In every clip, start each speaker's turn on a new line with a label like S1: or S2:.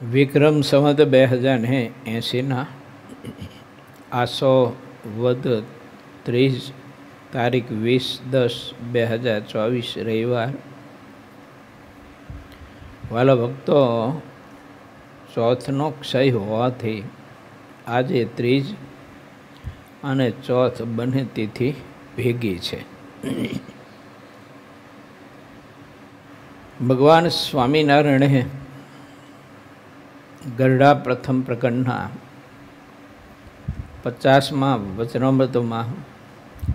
S1: વિક્રમ સંવત 2080ના આસો વદ 30 તારીખ 20/10/2024 રવિવાર. વાલા ભક્તો, ચોથનો ક્ષય હોવાથી આજે ત્રીજ અને ચોથ બંને તિથિ ભેગી છે. ભગવાન સ્વામિનારાયણે ગરડા પ્રથમ પ્રકરણના 50મા વચનામૃતમાં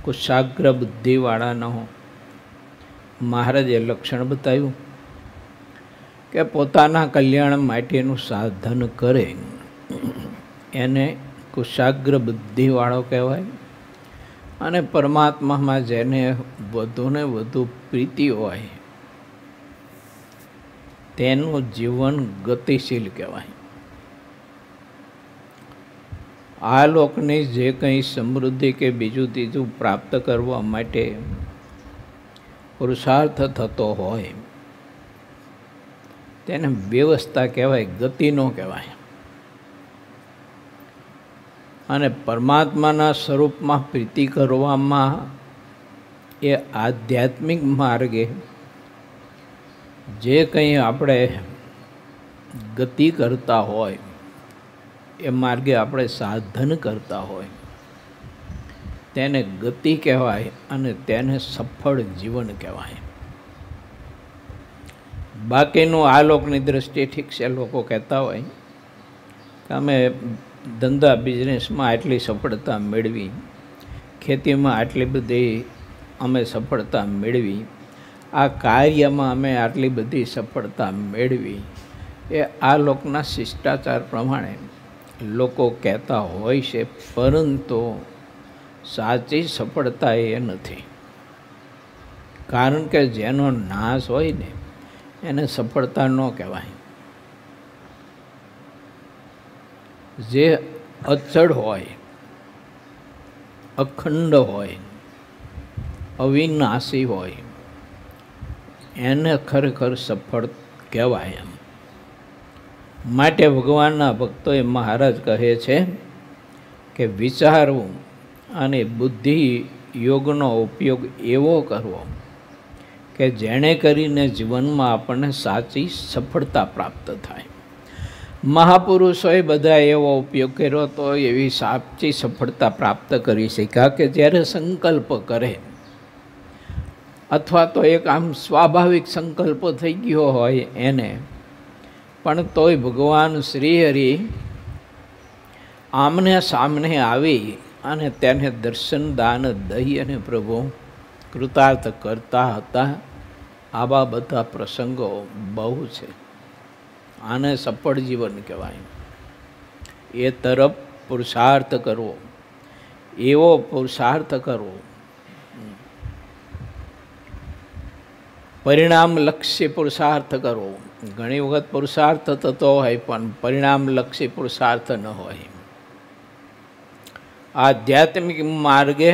S1: કુશાગ્ર બુદ્ધિવાળાનો મહારાજે લક્ષણ બતાવ્યું કે પોતાના કલ્યાણ માટેનું સાધન કરે એને કુશાગ્ર બુદ્ધિવાળો કહેવાય, અને પરમાત્મામાં જેને વધુને વધુ પ્રીતિ હોય તેનું જીવન ગતિશીલ કહેવાય. આ લોકની જે કંઈ સમૃદ્ધિ કે બીજું ત્રીજું પ્રાપ્ત કરવા માટે પુરુષાર્થ થતો હોય તેને વ્યવસ્થા કહેવાય, ગતિ ન કહેવાય. અને પરમાત્માના સ્વરૂપમાં પ્રીતિ કરવામાં એ આધ્યાત્મિક માર્ગે જે કંઈ આપણે ગતિ કરતા હોય, એ માર્ગે આપણે સાધન કરતા હોય તેને ગતિ કહેવાય, અને તેને સફળ જીવન કહેવાય. બાકીનું આ લોકની દૃષ્ટિએ ઠીક છે, લોકો કહેતા હોય કે અમે ધંધા બિઝનેસમાં આટલી સફળતા મેળવી, ખેતીમાં આટલી બધી અમે સફળતા મેળવી, આ કાર્યમાં અમે આટલી બધી સફળતા મેળવી, એ આ લોકના શિષ્ટાચાર પ્રમાણે લોકો કહેતા હોય છે, પરંતુ સાચી સફળતા એ નથી. કારણ કે જેનો નાશ હોય ને એને સફળતા ન કહેવાય. જે અચળ હોય, અખંડ હોય, અવિનાશી હોય એને ખરેખર સફળ કહેવાય. એમ માટે ભગવાનના ભક્તોએ મહારાજ કહે છે કે વિચારવું અને બુદ્ધિ યોગનો ઉપયોગ એવો કરવો કે જેણે કરીને જીવનમાં આપણને સાચી સફળતા પ્રાપ્ત થાય. મહાપુરુષોએ બધા એવો ઉપયોગ કર્યો તો એવી સાચી સફળતા પ્રાપ્ત કરી શક્યા કે જ્યારે સંકલ્પ કરે, અથવા તો એક આમ સ્વાભાવિક સંકલ્પ થઈ ગયો હોય એને, પણ તોય ભગવાન શ્રી હરિ આમને સામને આવી અને તેને દર્શન દાન દઈ અને પ્રભુ કૃતાર્થ કરતા હતા. આવા બધા પ્રસંગો બહુ છે. આને સફળ જીવન કહેવાય. એ તરફ પુરુષાર્થ કરવો, એવો પુરુષાર્થ કરવો, પરિણામલક્ષી પુરુષાર્થ કરવો. ઘણી વખત પુરુષાર્થ થતો હોય પણ પરિણામલક્ષી પુરુષાર્થ ન હોય. આધ્યાત્મિક માર્ગે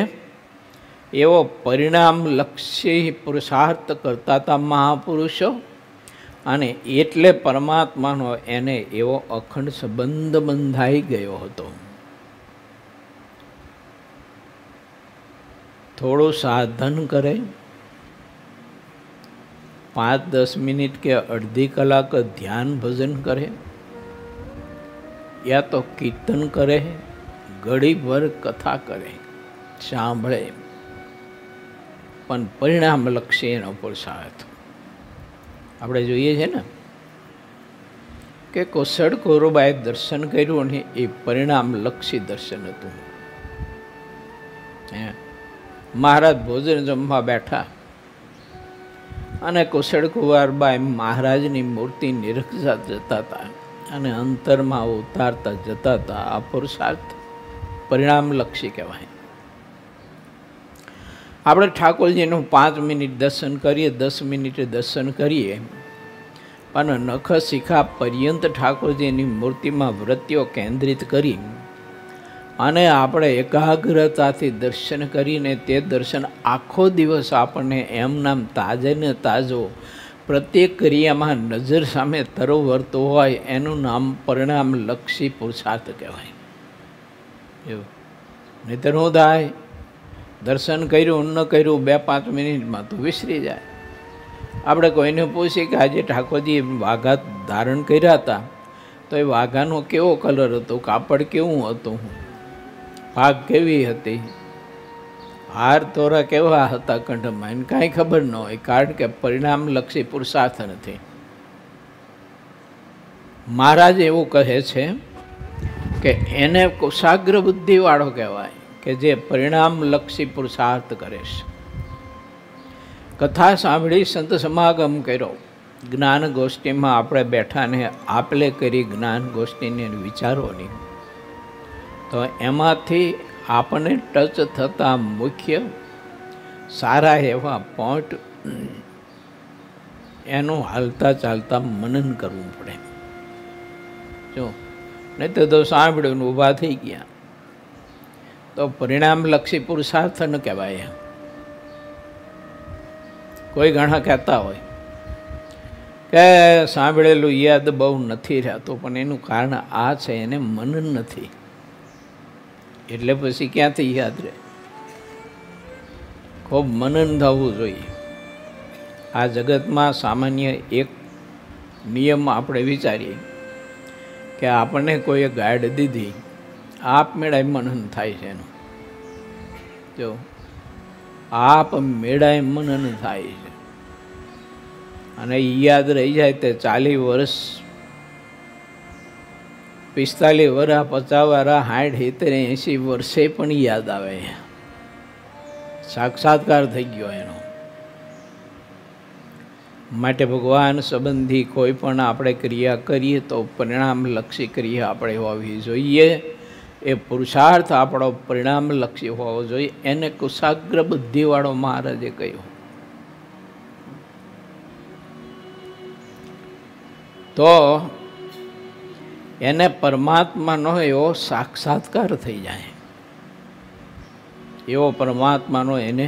S1: એવો પરિણામલક્ષી પુરુષાર્થ કરતા હતા મહાપુરુષો, અને એટલે પરમાત્માનો એને એવો અખંડ સંબંધ બંધાઈ ગયો હતો. થોડું સાધન કરે, 5-10 મિનિટ કે અડધી કલાક ધ્યાન ભજન કરે, યા તો કીર્તન કરે, ઘડીભર કથા કરે, સાંભળે, પણ પરિણામલક્ષી એનો પુરુષાર્થ. આપણે જોઈએ છે ને કે કોસડ કોરુબાએ દર્શન કર્યું ને એ પરિણામલક્ષી દર્શન હતું. મહારાજ ભોજન જમવા બેઠા અને કુશળ કુંવરબાઈ મહારાજની મૂર્તિ નિરખતા જતા હતા અને અંતરમાં ઉતારતા જતા હતા. આ પુરુષાર્થ પરિણામલક્ષી કહેવાય. આપણે ઠાકોરજીનું 5 મિનિટ દર્શન કરીએ, 10 મિનિટે દર્શન કરીએ, પણ નખ શિખા પર્યંત ઠાકોરજીની મૂર્તિમાં વૃત્તિઓ કેન્દ્રિત કરી અને આપણે એકાગ્રતાથી દર્શન કરીને તે દર્શન આખો દિવસ આપણને એમ નામ તાજે ને તાજો પ્રત્યેક ક્રિયામાં નજર સામે તરવરતું હોય એનું નામ પરિણામલક્ષી પુરુષાર્થ કહેવાય. એવું નહીંતર શું થાય? દર્શન કર્યું ન કર્યું 2-5 મિનિટમાં તો વિસરી જાય. આપણે કોઈને પૂછીએ કે આજે ઠાકોરજી વાઘા ધારણ કર્યા હતા તો એ વાઘાનો કેવો કલર હતો, કાપડ કેવું હતું, ભાગ કેવી હતી, હાર તોરા કેવા હતા કંઠમાં, એને કાંઈ ખબર ન હોય, કારણ કે પરિણામલક્ષી પુરુષાર્થ નથી. મહારાજ એવું કહે છે કે એને કુશાગ્ર બુદ્ધિવાળો કહેવાય કે જે પરિણામલક્ષી પુરુષાર્થ કરે છે. કથા સાંભળી, સંત સમાગમ કર્યો, જ્ઞાન ગોષ્ઠીમાં આપણે બેઠાને આપલે કરી જ્ઞાન ગોષ્ઠીને વિચારોની, તો એમાંથી આપણને ટચ થતા મુખ્ય સારા એવા પોઈન્ટ એનું હાલતા ચાલતા મનન કરવું પડે. જો નહીં તો સાંભળ્યું ઊભા થઈ ગયા તો પરિણામલક્ષી પુરુષાર્થ ન કહેવાય. કોઈ ઘણા કહેતા હોય કે સાંભળેલું યાદ બહુ નથી રહેતું, પણ એનું કારણ આ છે, એને મનન નથી, એટલે પછી ક્યાંથી યાદ રહે? ખૂબ મનન થવું જોઈએ. આ જગતમાં સામાન્ય એક નિયમ આપણે વિચારીએ કે આપણને કોઈએ ગાઈડ દીધી, આપમેળે મનન થાય છે એનું. જો આપમેળે મનન થાય છે અને યાદ રહી જાય તે 40 વર્ષ, 45 વર્ષ, 50 વર્ષ, 60, 70, 80 વર્ષે પણ યાદ આવે. સાક્ષાત્કાર થઈ ગયો એનો. માટે ભગવાન સંબંધી કોઈ પણ આપણે ક્રિયા કરીએ તો પરિણામલક્ષી ક્રિયા આપણે હોવી જોઈએ. એ પુરુષાર્થ આપણો પરિણામલક્ષી હોવો જોઈએ. એને કુશાગ્ર બુદ્ધિવાળો મહારાજે કહ્યું. તો એને પરમાત્માનો એવો સાક્ષાત્કાર થઈ જાય, એવો પરમાત્માનો એને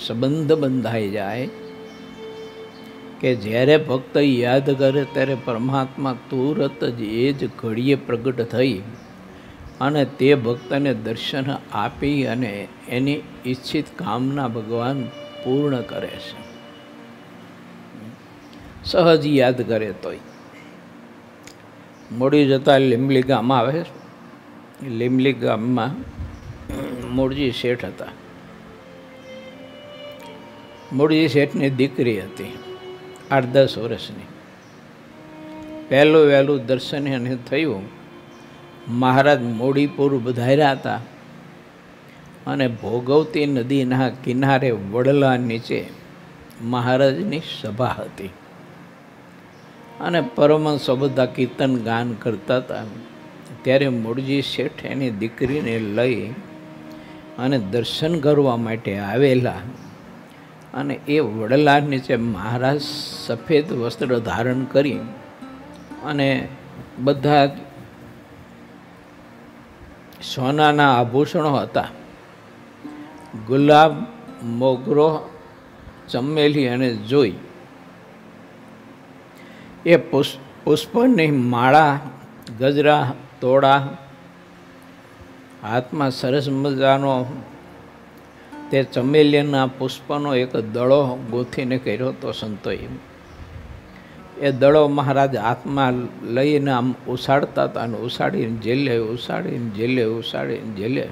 S1: સંબંધ બંધાઈ જાય કે જ્યારે ભક્ત યાદ કરે ત્યારે પરમાત્મા તુરત જ એ જ ઘડીએ પ્રગટ થઈ અને તે ભક્તને દર્શન આપી અને એની ઈચ્છિત કામના ભગવાન પૂર્ણ કરે છે. સહજ યાદ કરે તોય. મોડી જતા લીંબલી ગામ આવે. લીંબલી ગામમાં મૂળજી શેઠ હતા. મૂળજી શેઠની દીકરી હતી 8-10 વર્ષની. વહેલું દર્શન એને થયું. મહારાજ મોડીપુર પધાર્યા હતા અને ભોગવતી નદીના કિનારે વડલા નીચે મહારાજની સભા હતી અને પરમહંસો બધા કીર્તન ગાન કરતા હતા. ત્યારે મૂળજી શેઠ એની દીકરીને લઈ અને દર્શન કરવા માટે આવેલા અને એ વડલા નીચે મહારાજ સફેદ વસ્ત્ર ધારણ કરી અને બધા સોનાના આભૂષણો હતા. ગુલાબ, મોગરો, ચમેલી અને જોઈ એ પુષ્પની માળા, ગજરા, તોડા, હાથમાં સરસ મજાનો તે ચમેલીના પુષ્પનો એક દડો ગોથીને કર્યો હતો સંતોએ. એ દડો મહારાજ હાથમાં લઈને આમ ઉછાળતા હતા અને ઉછાળીને જેલે, ઉછાળીને જેલે, ઉછાળીને જેલે.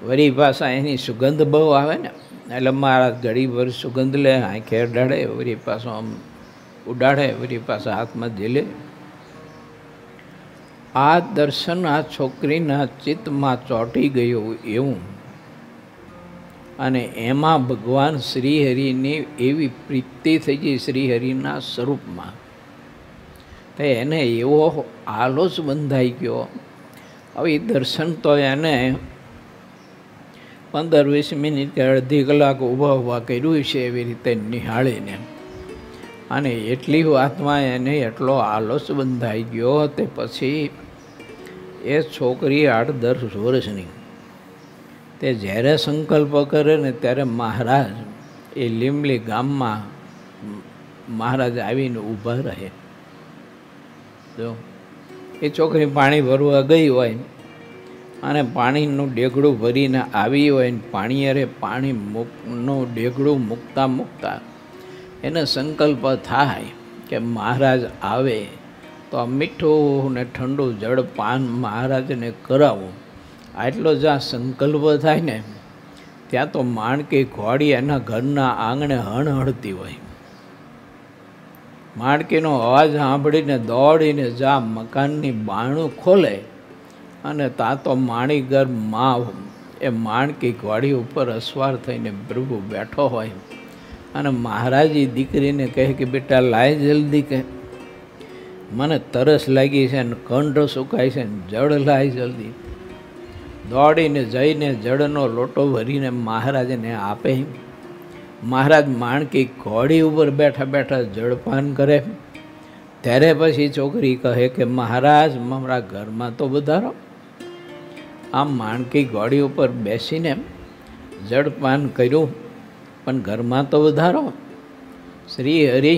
S1: વળી પાછા એની સુગંધ બહુ આવે ને, એટલે મહારાજ ઘડીભર સુગંધ લે, આંખે અડાડે, વળી પાછો આમ ઉડાડે, વળી પાછા હાથમાં જેલે. આ દર્શન આ છોકરીના ચિત્તમાં ચોંટી ગયું એવું, અને એમાં ભગવાન શ્રીહરિની એવી પ્રીતિ થઈ ગઈ શ્રીહરિના સ્વરૂપમાં, તો એને એવો આલોચ બંધાઈ ગયો. હવે દર્શન તો એને 15-20 મિનિટ કે અડધી કલાક ઊભા કર્યું છે એવી રીતે નિહાળીને, અને એટલી વાતમાં એને એટલો આલોચ બંધાઈ ગયો. તે પછી એ છોકરી 8-10 વર્ષની, તે જ્યારે સંકલ્પ કરે ને ત્યારે મહારાજ એ લીંબલી ગામમાં મહારાજ આવીને ઊભા રહે. જો એ છોકરી પાણી ભરવા ગઈ હોય અને પાણીનું ડેગડું ભરીને આવી હોય ને પાણીયારે પાણીનું ડેગડું મૂકતા મૂકતા એને સંકલ્પ થાય કે મહારાજ આવે તો આ મીઠું ને ઠંડુ જળપાન મહારાજને કરાવું. આટલો જ્યાં સંકલ્પ થાય ને ત્યાં તો માણકી ઘોડી એના ઘરના આંગણે હણહણતી હોય. માણકીનો અવાજ સાંભળીને દોડીને જા મકાનની બારણું ખોલે અને ત્યાં તો માણીગર માવ એ માણકી ઘોડી ઉપર અસવાર થઈને પ્રભુ બેઠો હોય અને મહારાજી દીકરીને કહે કે બેટા લાય જલ્દી, કે મને તરસ લાગી છે ને કંઠ સુકાય છે ને જળ લાય જલ્દી. દોડીને જઈને જળનો લોટો ભરીને મહારાજને આપે. મહારાજ માણકી ઘોડી ઉપર બેઠા બેઠા જળપાન કરે. ત્યારે પછી છોકરી કહે કે મહારાજ મારા ઘરમાં તો વધારો. આમ માણકી ઘોડી ઉપર બેસીને જળપાન કર્યું પણ ઘરમાં તો વધારો. શ્રી હરિ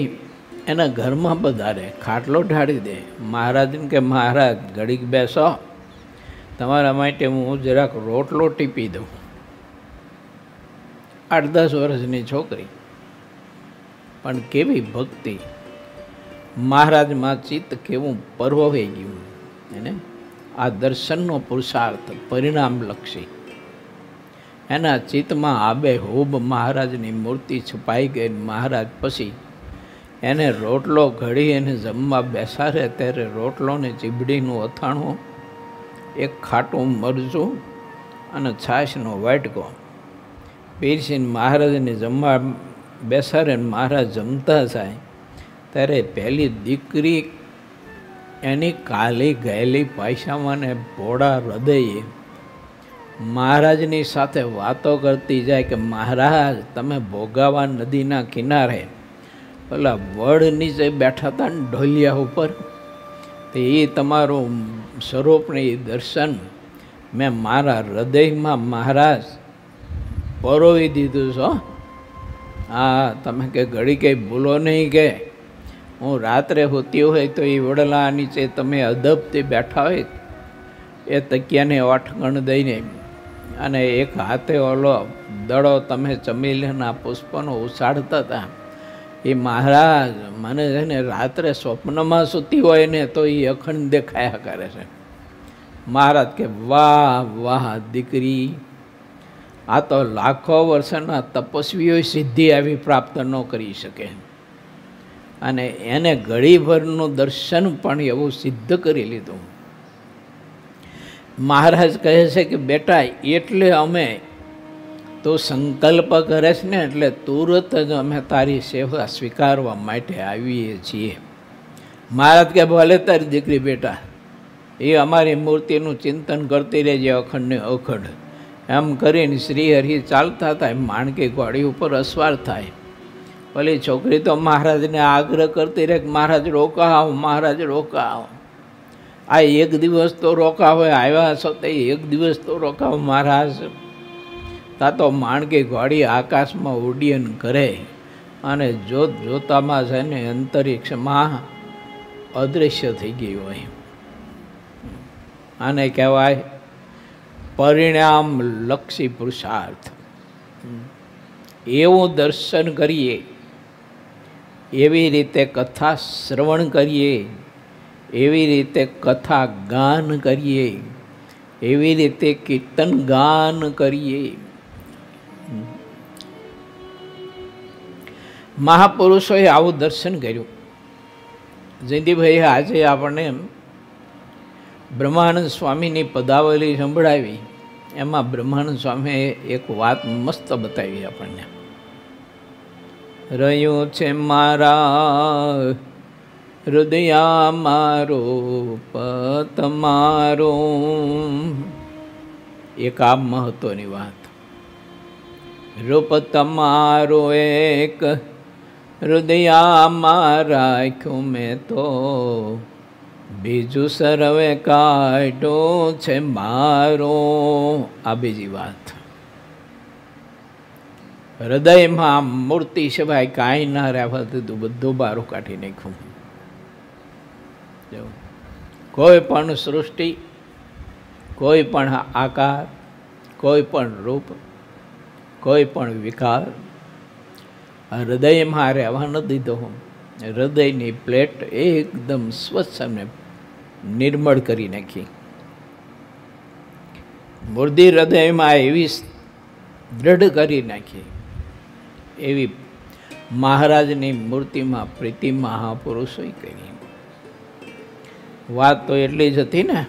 S1: એના ઘરમાં પધારે, ખાટલો ઢાળી દે. મહારાજને કે મહારાજ ઘડીક બેસો, તમારા માટે હું જરાક રોટલો ટીપી દઉં. 8-10 વર્ષની છોકરી, પણ કેવી ભક્તિ! મહારાજમાં ચિત્ત કેવું પરવવાઈ ગયું એને. આ દર્શનનો પુરુષાર્થ પરિણામલક્ષી. એના ચિત્તમાં આબેહૂબ મહારાજની મૂર્તિ છુપાઈ ગઈ. મહારાજ પછી એને રોટલો ઘડી એને જમવા બેસાડે ત્યારે રોટલોને ચીબડીનું અથાણું, એક ખાટું મરચું અને છાશનો વાટકો પીરસીને મહારાજને જમવા બેસાડે. મહારાજ જમતા જાય ત્યારે પહેલી દીકરી એની કાલી ગયેલી પાયસામાં ને ભોળા હૃદયે મહારાજની સાથે વાતો કરતી જાય કે મહારાજ તમે ભોગાવા નદીના કિનારે પેલા વડ નીચે બેઠા હતા ને ઢોલિયા ઉપર, તો એ તમારું સ્વરૂપને દર્શન મેં મારા હૃદયમાં મહારાજ પરોવી દીધું છો. હા, તમે કે ઘડી કંઈ ભૂલો નહીં કે હું રાત્રે હોતી હોય તો એ વડલા નીચે તમે અદબથી બેઠા હોય એ તકિયાને ઓઠગણ દઈને અને એક હાથે ઓલો દડો તમે ચમેલીના પુષ્પનો ઉછાળતા હતા. એ મહારાજ મને છે ને રાત્રે સ્વપ્નમાં સૂતી હોય ને તો એ અખંડ દેખાયા કરે છે. મહારાજ કે વાહ વાહ દીકરી, આ તો લાખો વર્ષના તપસ્વીઓ સિદ્ધિ આવી પ્રાપ્ત ન કરી શકે અને એને ઘડીભરનું દર્શન પણ એવું સિદ્ધ કરી લીધું. મહારાજ કહે છે કે બેટા એટલે અમે તો સંકલ્પ કરે છે ને એટલે તુરત જ અમે તારી સેવા સ્વીકારવા માટે આવીએ છીએ. મહારાજ કે ભલે તારી દીકરી બેટા, એ અમારી મૂર્તિનું ચિંતન કરતી રહેજે અખંડ ને અખંડ. એમ કરીને શ્રી હરિ ચાલતા થાય, માણકી ઘોડી ઉપર અસવાર થાય. પેલી છોકરી તો મહારાજને આગ્રહ કરતી રહે કે મહારાજ રોકાવ, મહારાજ રોકાવ. આ એક દિવસ તો રોકાવે, આવ્યા છો તે એક દિવસ તો રોકાવ મહારાજ. તા તો માણકી ઘોડી આકાશમાં ઉડ્ડયન કરે અને જોત જોતામાં છે ને અંતરિક્ષમાં અદૃશ્ય થઈ ગઈ હોય. આને કહેવાય પરિણામલક્ષી પુરુષાર્થ. એવું દર્શન કરીએ, એવી રીતે કથા શ્રવણ કરીએ, એવી રીતે કથા ગાન કરીએ, એવી રીતે કીર્તન ગાન કરીએ. મહાપુરુષોએ આવું દર્શન કર્યું. જયંતિભાઈ આજે આપણને બ્રહ્માનંદ સ્વામીની પદાવલી સંભળાવી. એમાં બ્રહ્માનંદ સ્વામીએ એક વાત મસ્ત બતાવી આપણને. રહ્યું છે મારા હૃદયા રૂપ તમારું. એક આ મહત્વની વાત. રૂપ તમારો એક હૃદયામાં રાખ્યું મેં તો, બીજું સર્વે કાઢ્યું છે મારો. આ બીજી વાત. હૃદયમાં મૂર્તિ સિવાય કાંઈ ના રહેવા દીધું, બધું બહાર કાઢી નાખ્યું. કોઈ પણ સૃષ્ટિ, કોઈ પણ આકાર, કોઈ પણ રૂપ, કોઈ પણ વિકાર હૃદયમાં રહેવા ન દીધો. હૃદયની પ્લેટ એકદમ સ્વચ્છ અને નિર્મળ કરી નાખી. મૂર્તિ હૃદયમાં એવી દ્રઢ કરી નાખી, એવી મહારાજની મૂર્તિમાં પ્રીતિ મહાપુરુષોએ કરી. વાત તો એટલી જ હતી ને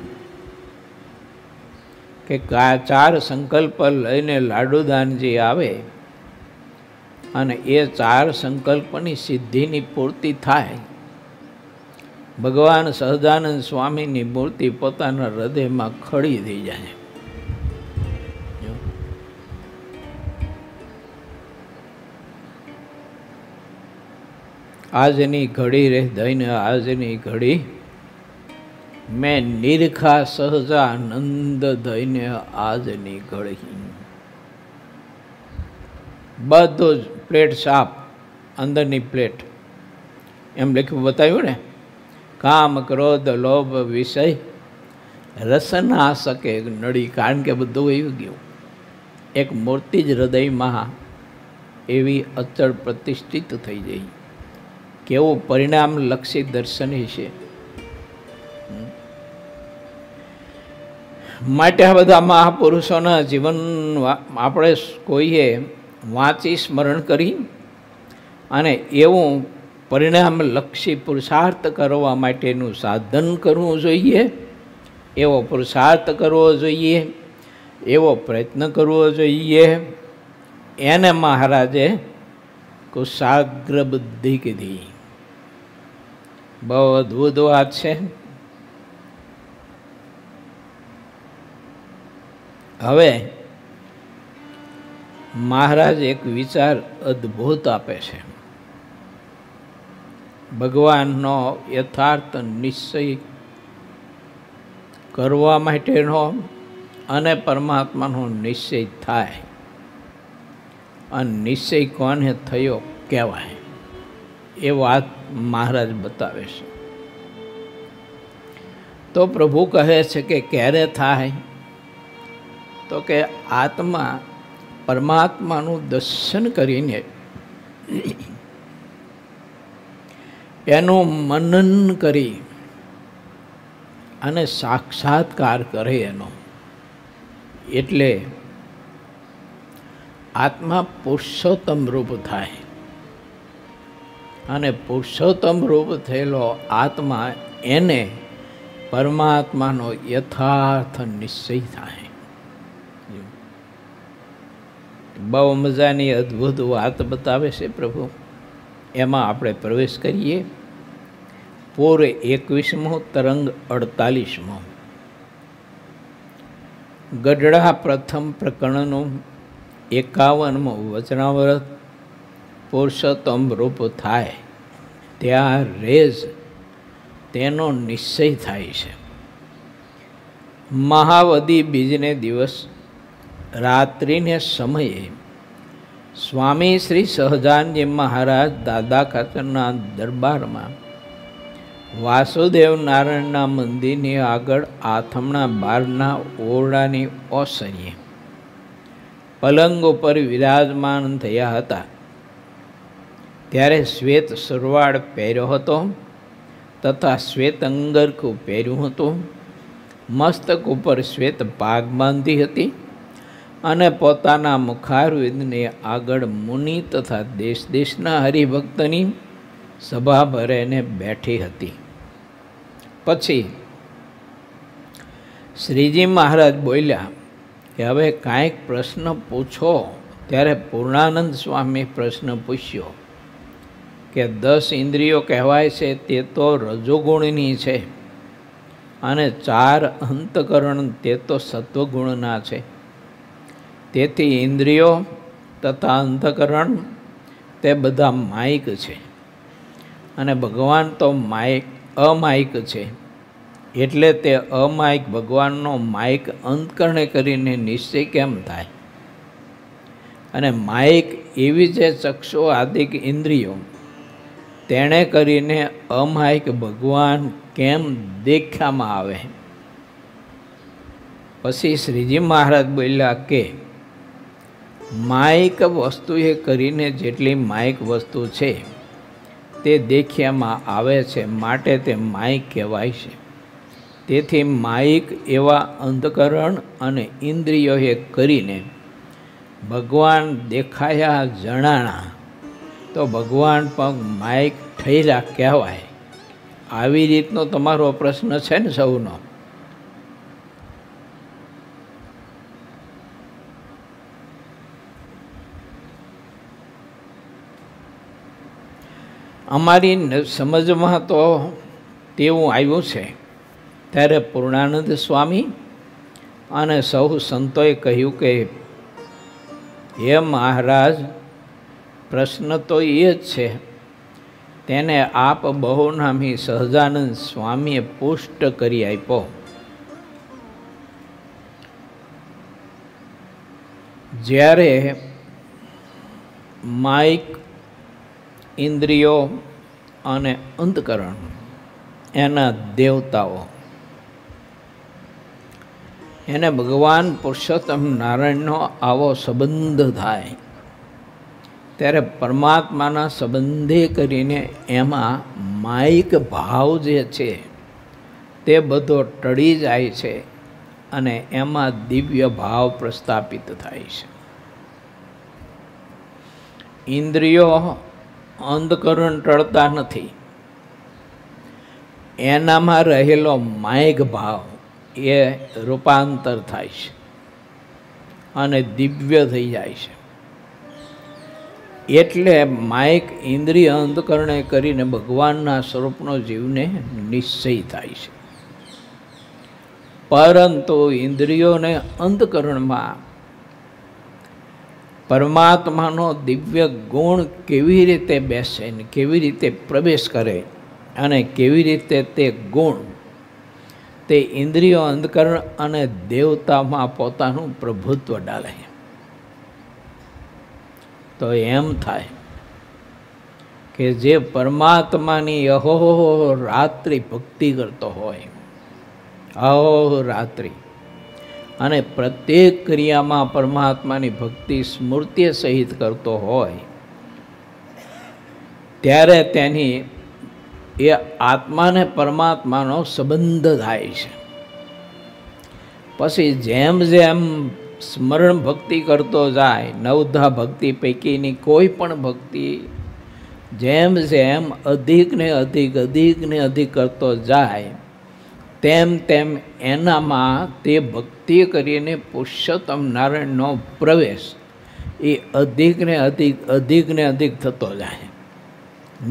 S1: કે 4 સંકલ્પ લઈને લાડુદાનજી આવે અને એ 4 સંકલ્પની સિદ્ધિની પૂર્તિ થાય. ભગવાન સહજાનંદ સ્વામીની મૂર્તિ પોતાના હૃદયમાં ખડી થઈ જાય. આજની ઘડી રે દઈને આજની ઘડી મેં નિરખા સહજાનંદ દઈને આજની ઘડી. બધું જ પ્લેટ સાફ, અંદરની પ્લેટ એમ લખ્યું બતાવ્યું ને, કામ ક્રોધ લોભ વિષય રસ ના શકે નડી. કારણ કે બધું એવું ગયું. એક મૂર્તિ જ હૃદયમાં એવી અચળ પ્રતિષ્ઠિત થઈ ગઈ. કેવું પરિણામ લક્ષી દર્શન છે. માટે આ બધા મહાપુરુષોના જીવન આપણે કોઈએ વાંચી સ્મરણ કરી અને એવું પરિણામલક્ષી પુરુષાર્થ કરવા માટેનું સાધન કરવું જોઈએ, એવો પુરુષાર્થ કરવો જોઈએ, એવો પ્રયત્ન કરવો જોઈએ. એને મહારાજે કુશાગ્ર બુદ્ધિ કીધી. બહુ અદ્ભુત વાત છે. હવે મહારાજ એક વિચાર અદ્ભુત આપે છે. ભગવાનનો યથાર્થ નિશ્ચય કરવા માટેનો અને પરમાત્માનો નિશ્ચય થાય. અને નિશ્ચય કોને થયો કહેવાય એ વાત મહારાજ બતાવે છે. તો પ્રભુ કહે છે કે ક્યારે થાય? તો કે આત્મા પરમાત્માનું દર્શન કરીને એનું મનન કરી અને સાક્ષાત્કાર કરે એનો, એટલે આત્મા પુરુષોત્તમ રૂપ થાય. અને પુરુષોત્તમ રૂપ થયેલો આત્મા એને પરમાત્માનો યથાર્થ નિશ્ચય થાય. બહુ મજાની અદ્ભુત વાત બતાવે છે પ્રભુ. એમાં આપણે પ્રવેશ કરીએ. પૂર 21મો, તરંગ 48મો. ગઢડા પ્રથમ પ્રકરણનું 51મો વચનાવ્રત. પુરુષોત્તમ રૂપ થાય ત્યારે જ તેનો નિશ્ચય થાય છે. મહાવદી બીજને દિવસ રાત્રિને સમયે સ્વામી શ્રી સહજાનંદજી મહારાજ દાદા ખાચરના દરબારમાં વાસુદેવ નારાયણના મંદિરની આગળ આથમણા બારના ઓરડાની ઓસરીએ પલંગ ઉપર વિરાજમાન થયા હતા. ત્યારે શ્વેત સુરવાળ પહેર્યો હતો તથા શ્વેત અંગરખું પહેર્યું હતું. મસ્તક ઉપર શ્વેત પાગ બાંધી હતી અને પોતાના મુખારવિંદની આગળ મુનિ તથા દેશ દેશના હરિભક્તની સભા ભરીને બેઠી હતી. પછી શ્રીજી મહારાજ બોલ્યા કે હવે કાંઈક પ્રશ્ન પૂછો. ત્યારે પૂર્ણાનંદ સ્વામી પ્રશ્ન પૂછ્યો કે 10 ઇન્દ્રિયો કહેવાય છે તે તો રજોગુણની છે અને 4 અંતકરણ તે તો સત્વગુણના છે. તેથી ઇન્દ્રિયો તથા અંતકરણ તે બધા માયિક છે અને ભગવાન તો અમાયિક છે. એટલે તે અમાયિક ભગવાનનો માયિક અંતકરણે કરીને નિશ્ચય કેમ થાય? અને માઇક એવી જે ચક્ષુ આદિક ઇન્દ્રિયો તેણે કરીને અમાયિક ભગવાન કેમ દેખામાં આવે. પછી શ્રીજી મહારાજ બોલ્યા કે માયિક વસ્તુએ કરીને જેટલી માયિક વસ્તુ છે તે દેખ્યામાં આવે છે, માટે તે માયિક કહેવાય છે. તેથી માયિક એવા અંતકરણ અને ઇન્દ્રિયોએ કરીને ભગવાન દેખાયા જણાણા તો ભગવાન પણ માયિક ઠર્યા કહેવાય. આવી રીતનો તમારો પ્રશ્ન છે ને સૌનો. અમારી સમજમાં તો તેવું આવ્યું છે. ત્યારે પૂર્ણાનંદ સ્વામી અને સૌ સંતોએ કહ્યું કે હે મહારાજ, પ્રશ્ન તો એ જ છે, તેને આપ બહુનામી સહજાનંદ સ્વામીએ પુષ્ટ કરી આપ્યો. જ્યારે માયિક ઇન્દ્રિયો અને અંતકરણ એના દેવતાઓ એને ભગવાન પુરુષોત્તમ નારાયણનો આવો સંબંધ થાય ત્યારે પરમાત્માના સંબંધે કરીને એમાં માયિક ભાવ જે છે તે બધો ટળી જાય છે અને એમાં દિવ્ય ભાવ પ્રસ્થાપિત થાય છે. ઇન્દ્રિયો અંધકરણ ટળતા નથી, એનામાં રહેલો માયિક ભાવ એ રૂપાંતર થાય છે અને દિવ્ય થઈ જાય છે. એટલે માયિક ઇન્દ્રિય અંતકરણે કરીને ભગવાનના સ્વરૂપનો જીવને નિશ્ચય થાય છે. પરંતુ ઇન્દ્રિયોને અંતકરણમાં પરમાત્માનો દિવ્ય ગુણ કેવી રીતે બેસે ને કેવી રીતે પ્રવેશ કરે અને કેવી રીતે તે ગુણ તે ઇન્દ્રિયો અંતકરણ અને દેવતામાં પોતાનું પ્રભુત્વ ડાલે. તો એમ થાય કે જે પરમાત્માની અહોરાત્રિ ભક્તિ કરતો હોય, અહોરાત્રિ, અને પ્રત્યેક ક્રિયામાં પરમાત્માની ભક્તિ સ્મૃતિ સહિત કરતો હોય, ત્યારે તેની એ આત્માને પરમાત્માનો સંબંધ થાય છે. પછી જેમ જેમ સ્મરણ ભક્તિ કરતો જાય, નવધા ભક્તિ પૈકીની કોઈ પણ ભક્તિ જેમ જેમ અધિક ને અધિક કરતો જાય, તેમ તેમ એનામાં તે ભક્તિ કરીને પુરુષોત્તમ નારાયણનો પ્રવેશ એ અધિક ને અધિક થતો જાય.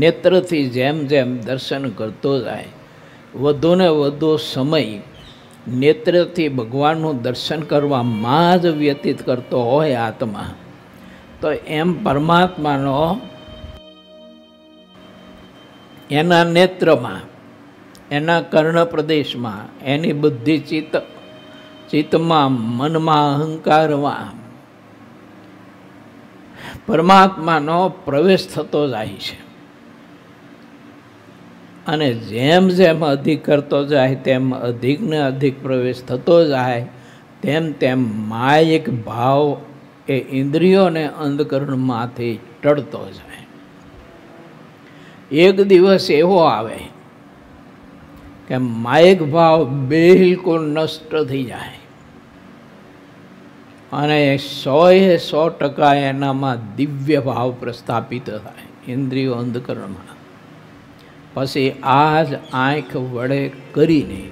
S1: નેત્રથી જેમ જેમ દર્શન કરતો જાય, વધુ ને વધુ સમય નેત્રથી ભગવાનનું દર્શન કરવામાં જ વ્યતીત કરતો હોય આત્મા, તો એમ પરમાત્માનો એના નેત્રમાં, એના કર્ણ પ્રદેશમાં, એની બુદ્ધિ ચિત્તમાં, મનમાં, અહંકારમાં પરમાત્માનો પ્રવેશ થતો જાય છે. અને જેમ જેમ અધિક કરતો જાય તેમ અધિક ને અધિક પ્રવેશ થતો જાય, તેમ તેમ માયિક ભાવ એ ઇન્દ્રિયોને અંધકરણમાંથી ટળતો જાય. એક દિવસ એવો આવે કે માયિક ભાવ બિલકુલ નષ્ટ થઈ જાય અને 100% એનામાં દિવ્ય ભાવ પ્રસ્થાપિત થાય ઇન્દ્રિયો અંધકરણમાં. પછી આ જ આંખ વડે કરીને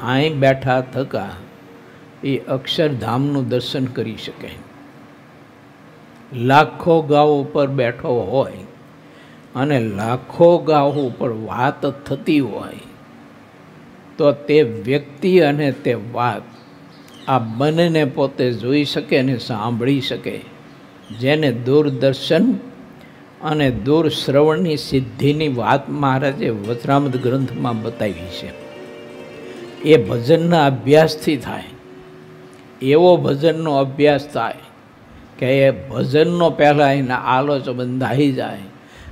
S1: અહીં બેઠા થકા એ અક્ષરધામનું દર્શન કરી શકે. લાખો ગાઉ ઉપર બેઠો હોય અને લાખો ગાઉ ઉપર વાત થતી હોય, તો તે વ્યક્તિ અને તે વાત આ બંનેને પોતે જોઈ શકે અને સાંભળી શકે. જેને દૂરદર્શન અને દૂર શ્રવણની સિદ્ધિની વાત મહારાજે વચરામૃત ગ્રંથમાં બતાવી છે. એ ભજનના અભ્યાસથી થાય, એવો ભજનનો અભ્યાસ થાય કે એ ભજનનો પહેલાં એના આલોચ બંધાઈ જાય,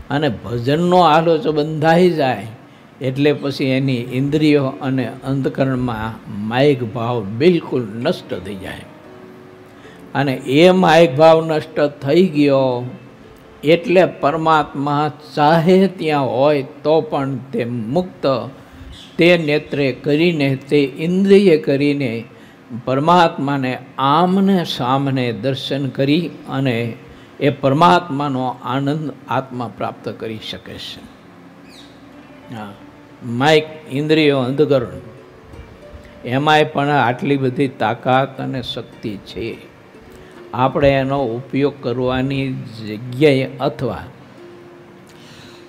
S1: અને ભજનનો આલોચ બંધાઈ જાય એટલે પછી એની ઇન્દ્રિયો અને અંતકરણમાં માયિક ભાવ બિલકુલ નષ્ટ થઈ જાય. અને એ માયિક ભાવ નષ્ટ થઈ ગયો એટલે પરમાત્મા ચાહે ત્યાં હોય તો પણ તે મુક્ત તે નેત્રે કરીને, તે ઇન્દ્રિય કરીને પરમાત્માને આમને સામને દર્શન કરી અને એ પરમાત્માનો આનંદ આત્મા પ્રાપ્ત કરી શકે છે. હા, માયિક ઇન્દ્રિયો અંધકરણ એમાંય પણ આટલી બધી તાકાત અને શક્તિ છે. આપણે એનો ઉપયોગ કરવાની જગ્યાએ અથવા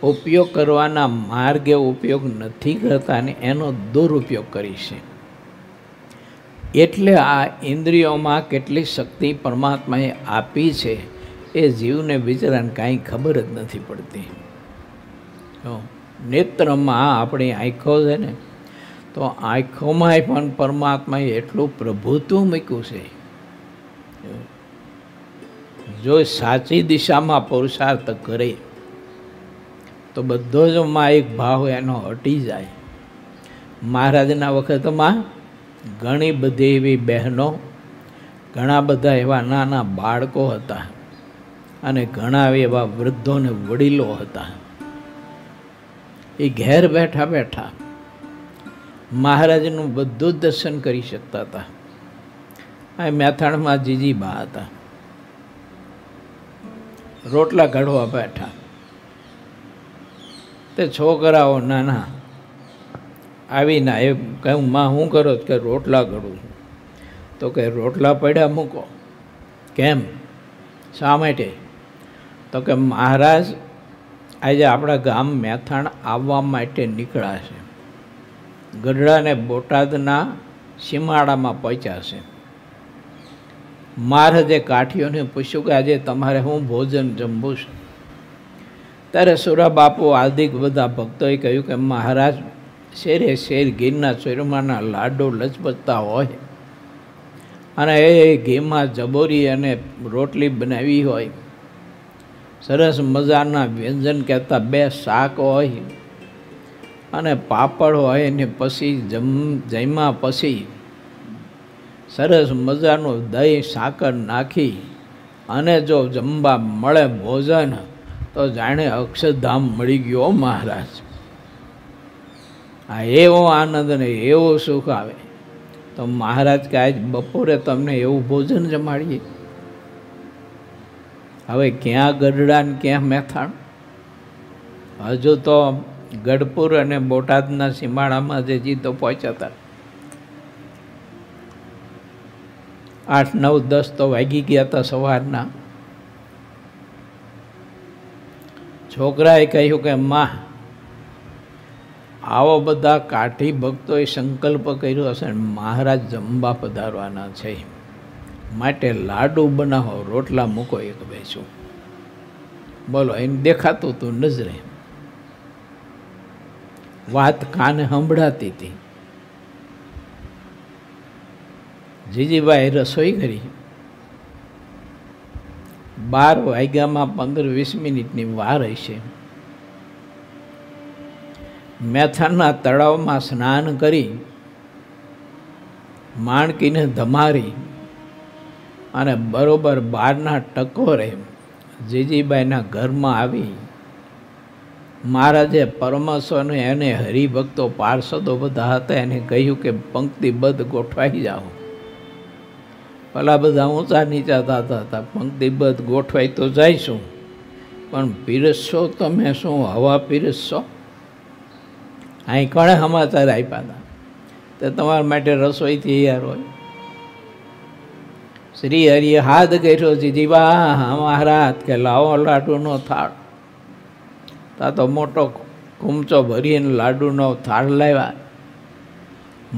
S1: ઉપયોગ કરવાના માર્ગે ઉપયોગ નથી કરતા ને એનો દુરુપયોગ કરી છે. એટલે આ ઇન્દ્રિયોમાં કેટલી શક્તિ પરમાત્માએ આપી છે એ જીવને બિચારાને કાંઈ ખબર જ નથી પડતી. નેત્રમાં આપણી આંખો છે ને, તો આંખોમાંય પણ પરમાત્માએ એટલું પ્રભુત્વ મૂક્યું છે. જો સાચી દિશામાં પુરુષાર્થ કરે તો બધો જ માયિક ભાવ એનો હટી જાય. મહારાજના વખતમાં ઘણી બધી એવી બહેનો, ઘણા બધા એવા નાના બાળકો હતા અને ઘણા એવા વૃદ્ધો ને વડીલો હતા. એ ઘેર બેઠા બેઠા મહારાજનું બધું જ દર્શન કરી શકતા હતા. આ મેથાણમાં જીજીબા હતા, રોટલા ઘડવા બેઠા. તે છોકરાઓ નાના આવીને એ કહ્યું, માં શું કરો? કે રોટલા ઘડું છું. તો કે રોટલા પડ્યા મૂકો. કેમ? શા માટે? તો કે મહારાજ આજે આપણા ગામ મેથાણ આવવા માટે નીકળ્યા છે, ગઢડાને બોટાદના સીમાડામાં પહોંચ્યા છે. મહારાજે કાઠીઓને પૂછ્યું કે આજે તમારે હું ભોજન જમવું છે? ત્યારે સુરા બાપુ આદિક બધા ભક્તોએ કહ્યું કે મહારાજ શેરે શેર ઘીના ચોરમાના લાડુ લચપચતા હોય અને એ ઘીમાં જબોરી અને રોટલી બનાવી હોય, સરસ મજાના વ્યંજન કહેતા 2 શાક હોય અને પાપડ હોય ને પછી જમ્યા પછી સરસ મજાનું દહીં સાકર નાખી અને જો જમવા મળે ભોજન તો જાણે અક્ષરધામ મળી ગયો મહારાજ. આ એવો આનંદ ને એવો સુખ આવે. તો મહારાજ કે આજ બપોરે તમને એવું ભોજન જમાડીએ. હવે ક્યાં ગઢડા ને ક્યાં મેથાણ? હજુ તો ગઢપુર અને બોટાદના સીમાડામાં જે જીતો પહોંચ્યા હતા. 8, 9, 10 તો વાગી ગયા હતા સવારના. છોકરાએ કહ્યું કે માં, આવો બધા કાઠી ભક્તોએ સંકલ્પ કર્યો હશે ને મહારાજ જમવા પધારવાના છે, માટે લાડુ બનાવો, રોટલા મૂકો એક બેસું. બોલો, એને દેખાતું તું નજરે, વાત કાને સંભળાતી હતી. જીજીભાઈ રસોઈ કરી. 12 વાગ્યામાં 15-20 મિનિટની વાર હશે. મેથાણના તળાવમાં સ્નાન કરી માણકીને ધમારી અને બરોબર 12ના ટકોરે જીજીબાઈના ઘરમાં આવી મહારાજે પરમહંસોને એને હરિભક્તો પાર્ષદો બધા હતા એને કહ્યું કે પંક્તિબદ્ધ ગોઠવાઈ જાઓ. પેલા બધા ઊંચા નીચા થતા હતા, પંક્તિબદ્ધ ગોઠવાઈ તો જઈશું, પણ પીરસશો તમે શું હવા પીરસશો? અહીં કોણે સમાચાર આપ્યા હતા તે તમારા માટે રસોઈ તૈયાર હોય. શ્રી હરિએ હાથ કર્યો, જીજીબા મહારાજ કે લાવો લાડુનો થાળ. તા તો મોટો કુમચો ભરીને લાડુનો થાળ લાવ્યા.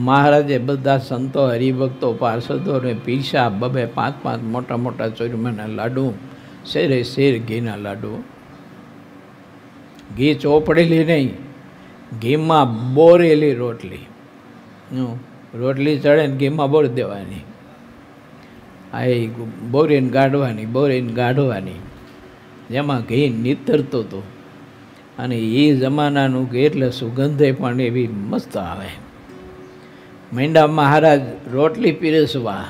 S1: મહારાજે બધા સંતો હરિભક્તો પાર્ષદોને પીરસા 2-5 મોટા મોટા ચોરમાના લાડુ, શેરે શેર ઘીના લાડુ. ઘી ચોપડેલી નહીં, ઘીમાં બોરેલી રોટલી. રોટલી ચડે ને ઘીમાં બોરી દેવાની આ એ બોરીને ગાઢવાની જેમાં ઘી નીતરતો હતો. અને એ જમાનાનું ઘી એટલે સુગંધે પણ એવી મસ્ત આવે. મીંડા મહારાજ રોટલી પીરસવા,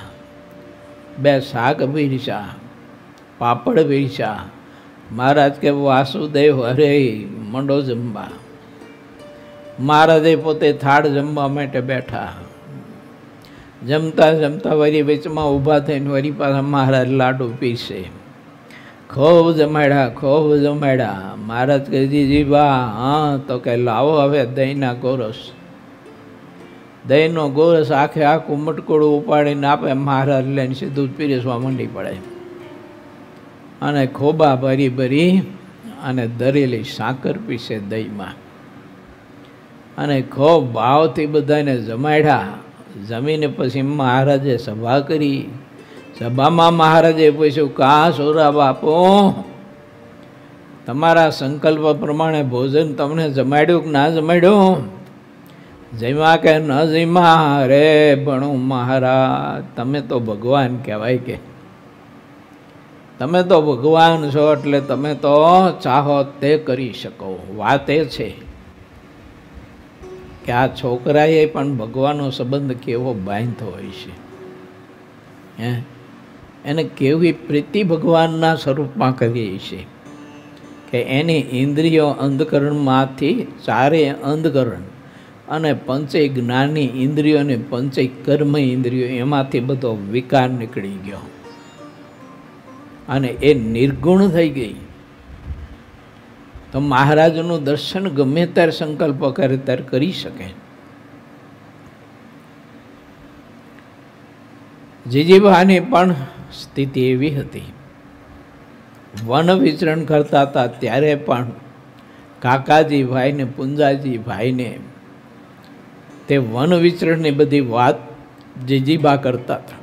S1: 2 શાક પીરસા, પાપડ પીરસા. મહારાજ કે વાસુદેવ હરે મંડો જમવા. મહારાજે પોતે થાળ જમવા માટે બેઠા. જમતા વળી વચમાં ઊભા થઈને વળી પાછા મહારાજ લાડુ પીરસે. ખૂબ જમાડ્યા. મહારાજ કહે જી બા, હા તો કે લાવો હવે દહીંના ગોરસ. દહીંનો ગોરસ આખું મટકોડું ઉપાડીને આપે. મહારાજ લઈને સીધું પીરસવા માંડી પડે. અને ખોબા ભરી અને દરેલી સાકર પીસે દહીંમાં. અને ખૂબ ભાવથી બધાને જમાડ્યા. જમીને પછી મહારાજે સભા કરી. સભામાં મહારાજે પૂછ્યું, કા સોરા બાપુ, તમારા સંકલ્પ પ્રમાણે ભોજન તમને જમાડ્યું કે ના જમાડ્યું? જમ્યા કે ન જમ્યા? રે ભણું મહારાજ, તમે તો ભગવાન કહેવાય. કે તમે તો ભગવાન છો એટલે તમે તો ચાહો તે કરી શકો. વાત એ છે કે આ છોકરાએ પણ ભગવાનનો સંબંધ કેવો બાંધતો હોય છે. એને કેવી પ્રીતિ ભગવાનના સ્વરૂપમાં કરીએ છે કે એની ઇન્દ્રિયો અંધકરણમાંથી 4 અંધકરણ અને 5 જ્ઞાની ઇન્દ્રિયો અને 5 કર્મ ઇન્દ્રિયો એમાંથી બધો વિકાર નીકળી ગયો અને એ નિર્ગુણ થઈ ગઈ. તો મહારાજનું દર્શન ગમે ત્યારે સંકલ્પ કરે ત્યારે કરી શકે. જીજીભાની પણ સ્થિતિ એવી હતી. વન વિચરણ કરતા હતા ત્યારે પણ કાકાજી ભાઈને, પુંજાજી ભાઈને તે વન વિચરણની બધી વાત જીજીબા કરતા હતા.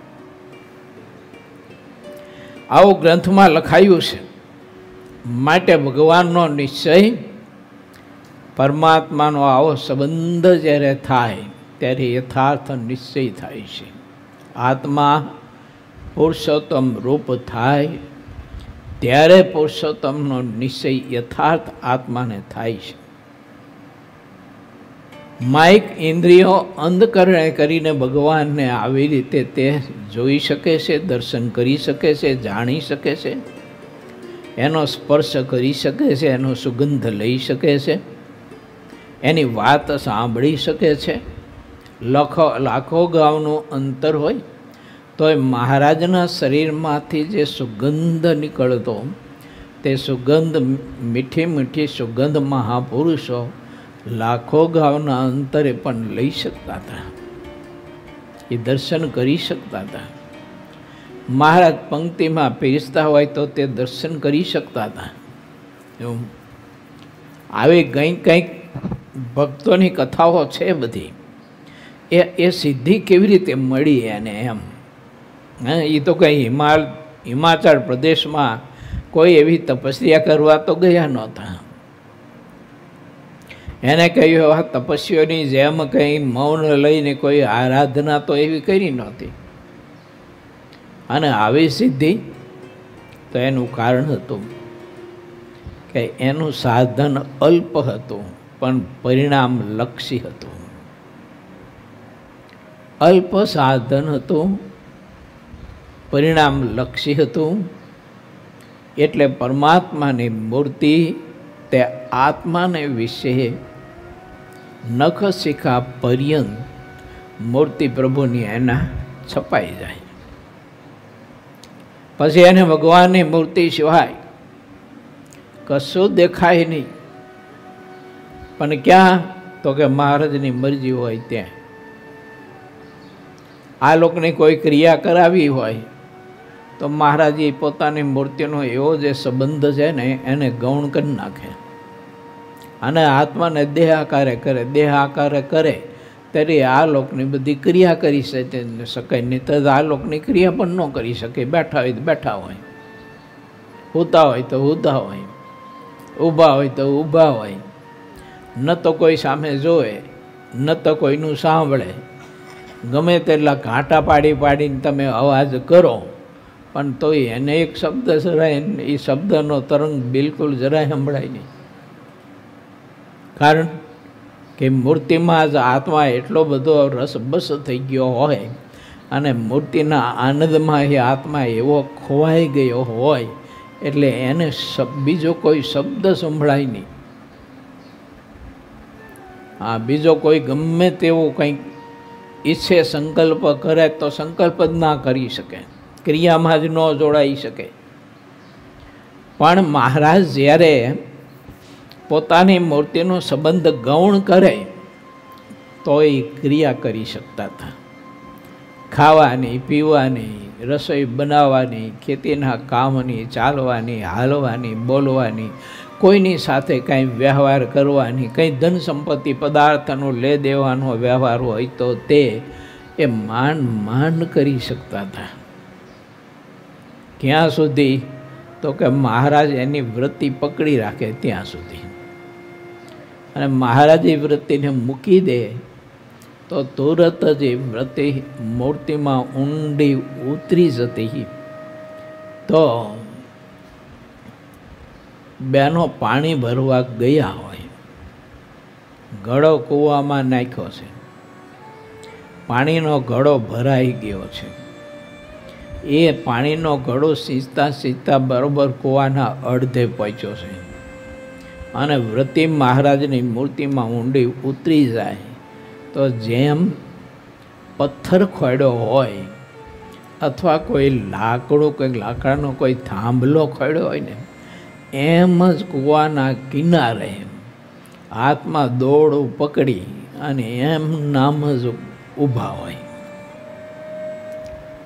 S1: આવું ગ્રંથમાં લખાયું છે. માટે ભગવાનનો નિશ્ચય, પરમાત્માનો આવો સંબંધ જ્યારે થાય ત્યારે યથાર્થ નિશ્ચય થાય છે. આત્મા પુરુષોત્તમ રૂપ થાય ત્યારે પુરુષોત્તમનો નિશ્ચય યથાર્થ આત્માને થાય છે. માઇક ઇન્દ્રિયો અંધકરણે કરીને ભગવાનને આવી રીતે તે જોઈ શકે છે, દર્શન કરી શકે છે, જાણી શકે છે, એનો સ્પર્શ કરી શકે છે, એનો સુગંધ લઈ શકે છે, એની વાત સાંભળી શકે છે. લાખો ગામનું અંતર હોય તો એ મહારાજના શરીરમાંથી જે સુગંધ નીકળતો તે સુગંધ, મીઠી મીઠી સુગંધ મહાપુરુષો લાખો ગામના અંતરે પણ લઈ શકતા હતા. એ દર્શન કરી શકતા હતા. મહારાજ પંક્તિમાં પીરસતા હોય તો તે દર્શન કરી શકતા હતા. આવી કંઈક ભક્તોની કથાઓ છે બધી. એ સિદ્ધિ કેવી રીતે મળી એને એમ. એ તો કંઈ હિમાચલ પ્રદેશમાં કોઈ એવી તપસ્યા કરવા તો ગયા નહોતા. એને કહ્યું આ તપસ્વીઓની જેમ કંઈ મૌન લઈને કોઈ આરાધના તો એવી કરી નહોતી. અને આવી સિદ્ધિ તો એનું કારણ હતું કે એનું સાધન અલ્પ હતું પણ પરિણામ લક્ષી હતું. અલ્પ સાધન હતું, પરિણામ લક્ષી હતું. એટલે પરમાત્માની મૂર્તિ તે આત્માને વિશે નખ શિખા પર્યંત મૂર્તિ પ્રભુની એના છપાઈ જાય. પછી એને ભગવાનની મૂર્તિ સિવાય કશું દેખાય નહીં. પણ ક્યાં? તો કે મહારાજની મરજી હોય ત્યાં. આ લોકોની કોઈ ક્રિયા કરાવી હોય તો મહારાજે પોતાની મૂર્તિનો એવો જે સંબંધ છે ને એને ગૌણ કરી નાખે. અને આત્માને દેહ આકારે કરે ત્યારે આ લોકની બધી ક્રિયા કરી શકાય નહીં. તો આ લોકની ક્રિયા પણ ન કરી શકે. બેઠા હોય તો બેઠા હોય, સૂતા હોય તો સૂતા હોય, ઊભા હોય તો ઊભા હોય. ન તો કોઈ સામે જોવે, ન તો કોઈનું સાંભળે. ગમે તેટલા ઘાંટા પાડીને તમે અવાજ કરો પણ તો એને એક શબ્દ જરાય એ શબ્દનો તરંગ બિલકુલ જરાય સંભળાય નહીં. કારણ કે મૂર્તિમાં જ આત્મા એટલો બધો રસબસ થઈ ગયો હોય અને મૂર્તિના આનંદમાં એ આત્મા એવો ખોવાઈ ગયો હોય એટલે એને બીજો કોઈ શબ્દ સંભળાય નહીં. હા, બીજો કોઈ ગમે તેવો કંઈક ઈચ્છે, સંકલ્પ કરે તો સંકલ્પ જ ના કરી શકે, ક્રિયામાં જ ન જોડાઈ શકે. પણ મહારાજ જ્યારે પોતાની મૂર્તિનો સંબંધ ગૌણ કરે તો એ ક્રિયા કરી શકતા હતા. ખાવાની, પીવાની, રસોઈ બનાવવાની, ખેતીના કામની, ચાલવાની, હાલવાની, બોલવાની, કોઈની સાથે કંઈ વ્યવહાર કરવાની, કંઈ ધન સંપત્તિ પદાર્થનો લે દેવાનો વ્યવહાર હોય તો તે એ માંડ કરી શકતા હતા. ક્યાં સુધી? તો કે મહારાજ એની વૃત્તિ પકડી રાખે ત્યાં સુધી. અને મહારાજ એ વૃત્તિને મૂકી દે તો તુરત જ એ વૃત્તિ મૂર્તિમાં ઊંડી ઉતરી જતી. તો બેનો પાણી ભરવા ગયા હોય, ઘડો કૂવામાં નાખ્યો છે, પાણીનો ઘડો ભરાઈ ગયો છે, એ પાણીનો ઘડો સીંચતા સીંચતા બરોબર કૂવાના અડધે પહોંચ્યો છે અને વૃત્તિ મહારાજની મૂર્તિમાં ઊંડી ઉતરી જાય તો જેમ પથ્થર ખોડ્યો હોય અથવા કોઈ લાકડાનો કોઈ થાંભલો ખોડ્યો હોય ને, એમ જ કૂવાના કિનારે હાથમાં દોરડું પકડી અને એમ નામ જ ઊભા હોય.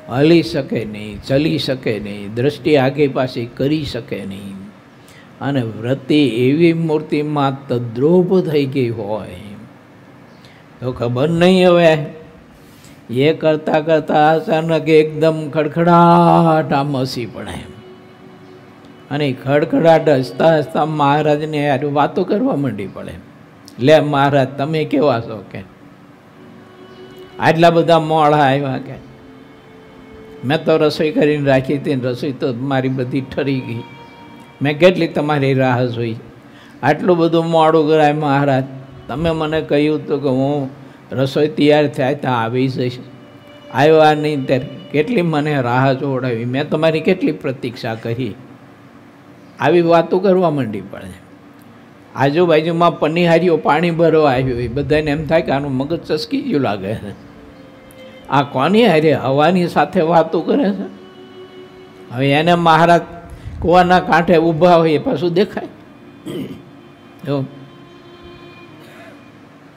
S1: હલી શકે નહીં, ચલી શકે નહીં, દ્રષ્ટિ આગે પાછી કરી શકે નહીં. અને વૃત્તિ એવી મૂર્તિમાં તદ્રુપ થઈ ગઈ હોય તો ખબર નહીં હવે એ કરતાં કરતાં અચાનક એકદમ ખડખડાટ આમ હસી પડે. અને ખડખડાટ હસતા હસતા મહારાજને યાર વાતો કરવા માંડી પડે. લે મહારાજ, તમે કેવા છો? કે આટલા બધા મોડા આવ્યા? કે મેં તો રસોઈ કરીને રાખી હતી, રસોઈ તો મારી બધી ઠરી ગઈ, મેં કેટલી તમારી રાહ જોઈ, આટલું બધું મોડું કરાય મહારાજ, તમે મને કહ્યું હતું કે હું રસોઈ તૈયાર થાય ત્યાં આવી જઈશ, આવ્યા નહીં ત્યારે કેટલી મને રાહ જોડાવી, મેં તમારી કેટલી પ્રતીક્ષા કરી. આવી વાતો કરવા માંડી પડે. આજુબાજુમાં પનિહારીઓ પાણી ભરવા આવ્યું હોય, બધાને એમ થાય કે આનું મગજ ચસકી ગયું લાગે છે, આ કોની હારે હવાની સાથે વાતો કરે છે. હવે એને મહારાજ કૂવાના કાંઠે ઊભા હોય એ પાછું દેખાય.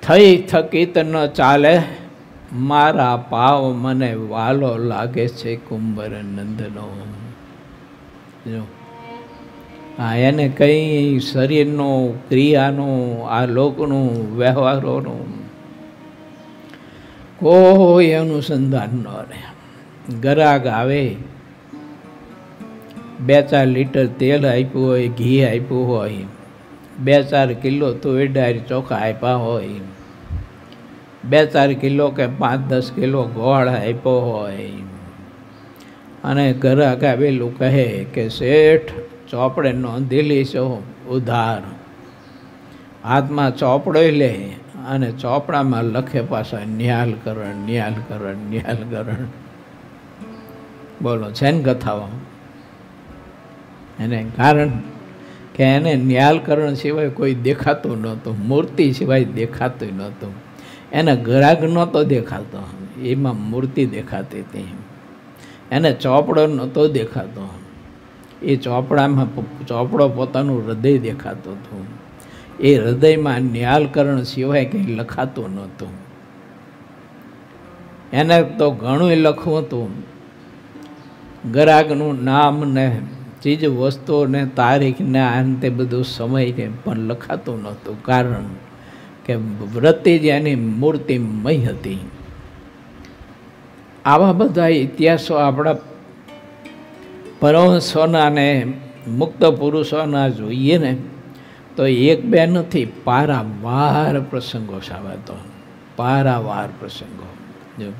S1: થઈ થકીત ન ચાલે મારા પાવ, મને વાલો લાગે છે કુંભર નંદનો. જો હા, એને કંઈ શરીરનું, ક્રિયાનું, આ લોકનું, વ્યવહારોનું કોઈ અનુસંધાન ન રહે. ગ્રાહક આવે, 2-4 લીટર તેલ આપ્યું હોય, ઘી આપ્યું હોય, 2-4 કિલો તુવેર દાળ ચોખા આપ્યા હોય, 2-4 કિલો કે 5-10 કિલો ગોળ આપ્યો હોય, અને ગ્રાહક આવેલું કહે કે શેઠ ચોપડે નોંધી લેશો ઉધાર. હાથમાં ચોપડો લે અને ચોપડામાં લખે પાછા ન્યાલકરણ, ન્યાલકરણ, ન્યાલકરણ. બોલો, છે ને કથાઓ? એને કારણ કે એને ન્યાલકરણ સિવાય કોઈ દેખાતું નહોતું, મૂર્તિ સિવાય દેખાતું નહોતું. એને ગ્રાહક નહોતો દેખાતો, એમાં મૂર્તિ દેખાતી હતી. એને ચોપડો નહોતો દેખાતો, એ ચોપડામાં ચોપડો પોતાનું હૃદય દેખાતું હતું. એ હૃદયમાં ન્યાલકરણ સિવાય કંઈ લખાતું નહોતું. એને તો ઘણું લખવું હતું, ગ્રાહકનું નામ ને ચીજ વસ્તુઓ ને તારીખ ને અંતે બધું સમયને પણ લખાતું નહોતું. કારણ કે વૃત્તિ જેની મૂર્તિમય હતી. આવા બધા ઇતિહાસો આપણા પરમહંસોના ને મુક્ત પુરુષોના જોઈએ ને તો 1-2 નથી, પારાવાર પ્રસંગો સાવે. તો પારાવાર પ્રસંગો. જો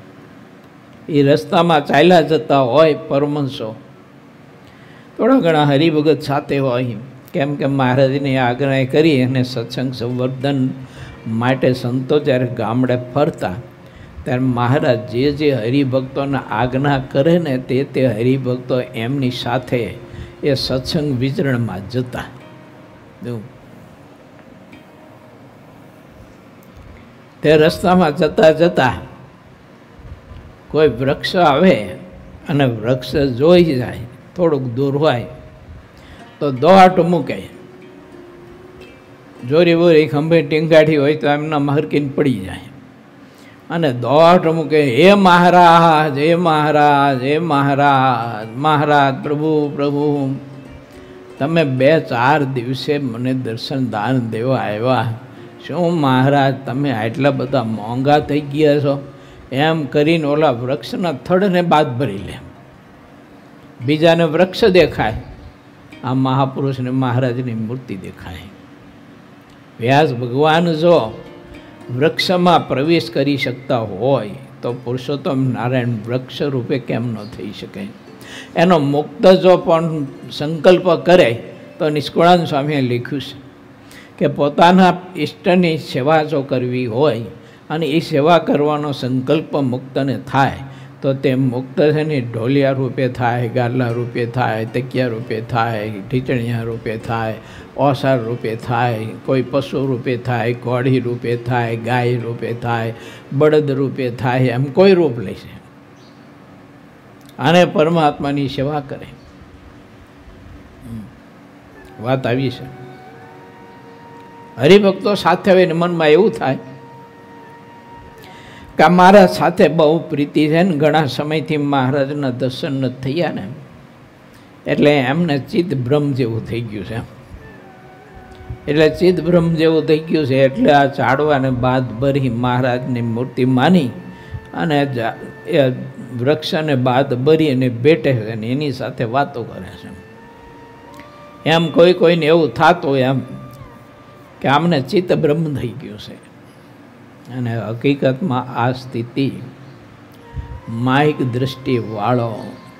S1: એ રસ્તામાં ચાલ્યા જતા હોય પરમહંસો થોડા ઘણા હરિભગત સાથે હોય, કેમ કે મહારાજની આજ્ઞા કરી અને સત્સંગ સંવર્ધન માટે સંતો જ્યારે ગામડે ફરતા ત્યારે મહારાજ જે હરિભક્તોને આજ્ઞા કરે ને તે હરિભક્તો એમની સાથે એ સત્સંગ વિચરણમાં જતા. તે રસ્તામાં જતાં જતાં કોઈ વૃક્ષ આવે અને વૃક્ષ જોઈ જાય, થોડુંક દૂર હોય તો દોહાટ મૂકે, જોરી બોરી ખંભે ટીંગાડી હોય તો એમના મહરકીને પડી જાય અને દોહાટ મૂકે, હે મહારાજ, હે મહારાજ, હે મહારાજ, મહારાજ પ્રભુ પ્રભુ, તમે 2-4 દિવસે મને દર્શન દાન દેવા આવ્યા, શું મહારાજ તમે આટલા બધા મોંઘા થઈ ગયા છો? એમ કરીને ઓલા વૃક્ષના થડને બાદ ભરી લે. બીજાને વૃક્ષ દેખાય, આ મહાપુરુષને મહારાજની મૂર્તિ દેખાય. વ્યાસ ભગવાન જો વૃક્ષમાં પ્રવેશ કરી શકતા હોય તો પુરુષોત્તમ નારાયણ વૃક્ષ રૂપે કેમ ન થઈ શકે? એનો મુક્ત જો પણ સંકલ્પ કરે તો નિષ્કુળાનંદ સ્વામીએ લખ્યું છે કે પોતાના ઈષ્ટની સેવા જો કરવી હોય અને એ સેવા કરવાનો સંકલ્પ મુક્તને થાય તો તે મુક્ત છે ને ઢોલિયા રૂપે થાય, ગાદલા રૂપે થાય, તકિયા રૂપે થાય, ઢીચણિયા રૂપે થાય, ઓસાર રૂપે થાય, કોઈ પશુ રૂપે થાય, ઘોડી રૂપે થાય, ગાય રૂપે થાય, બળદ રૂપે થાય, એમ કોઈ રૂપ લેશે અને પરમાત્માની સેવા કરે. વાત આવી છે. હરિભક્તો સાથે હોય ને મનમાં એવું થાય કે મારા સાથે બહુ પ્રીતિ છે ને, ઘણા સમયથી મહારાજના દર્શન નથી થયા ને, એટલે એમને ચિત્ત ભ્રમ જેવું થઈ ગયું છે. એટલે ચિત્ત ભ્રમ જેવું થઈ ગયું છે એટલે આ ઝાડવાને બાદ ભરી મહારાજની મૂર્તિ માની અને એ વૃક્ષને બાદ ભરી અને બેઠે છે ને એની સાથે વાતો કરે છે. એમ કોઈને એવું થતું એમ કે આમને ચિત્ત ભ્રમ થઈ ગયું છે. અને હકીકતમાં આ સ્થિતિ માહિક દ્રષ્ટિવાળો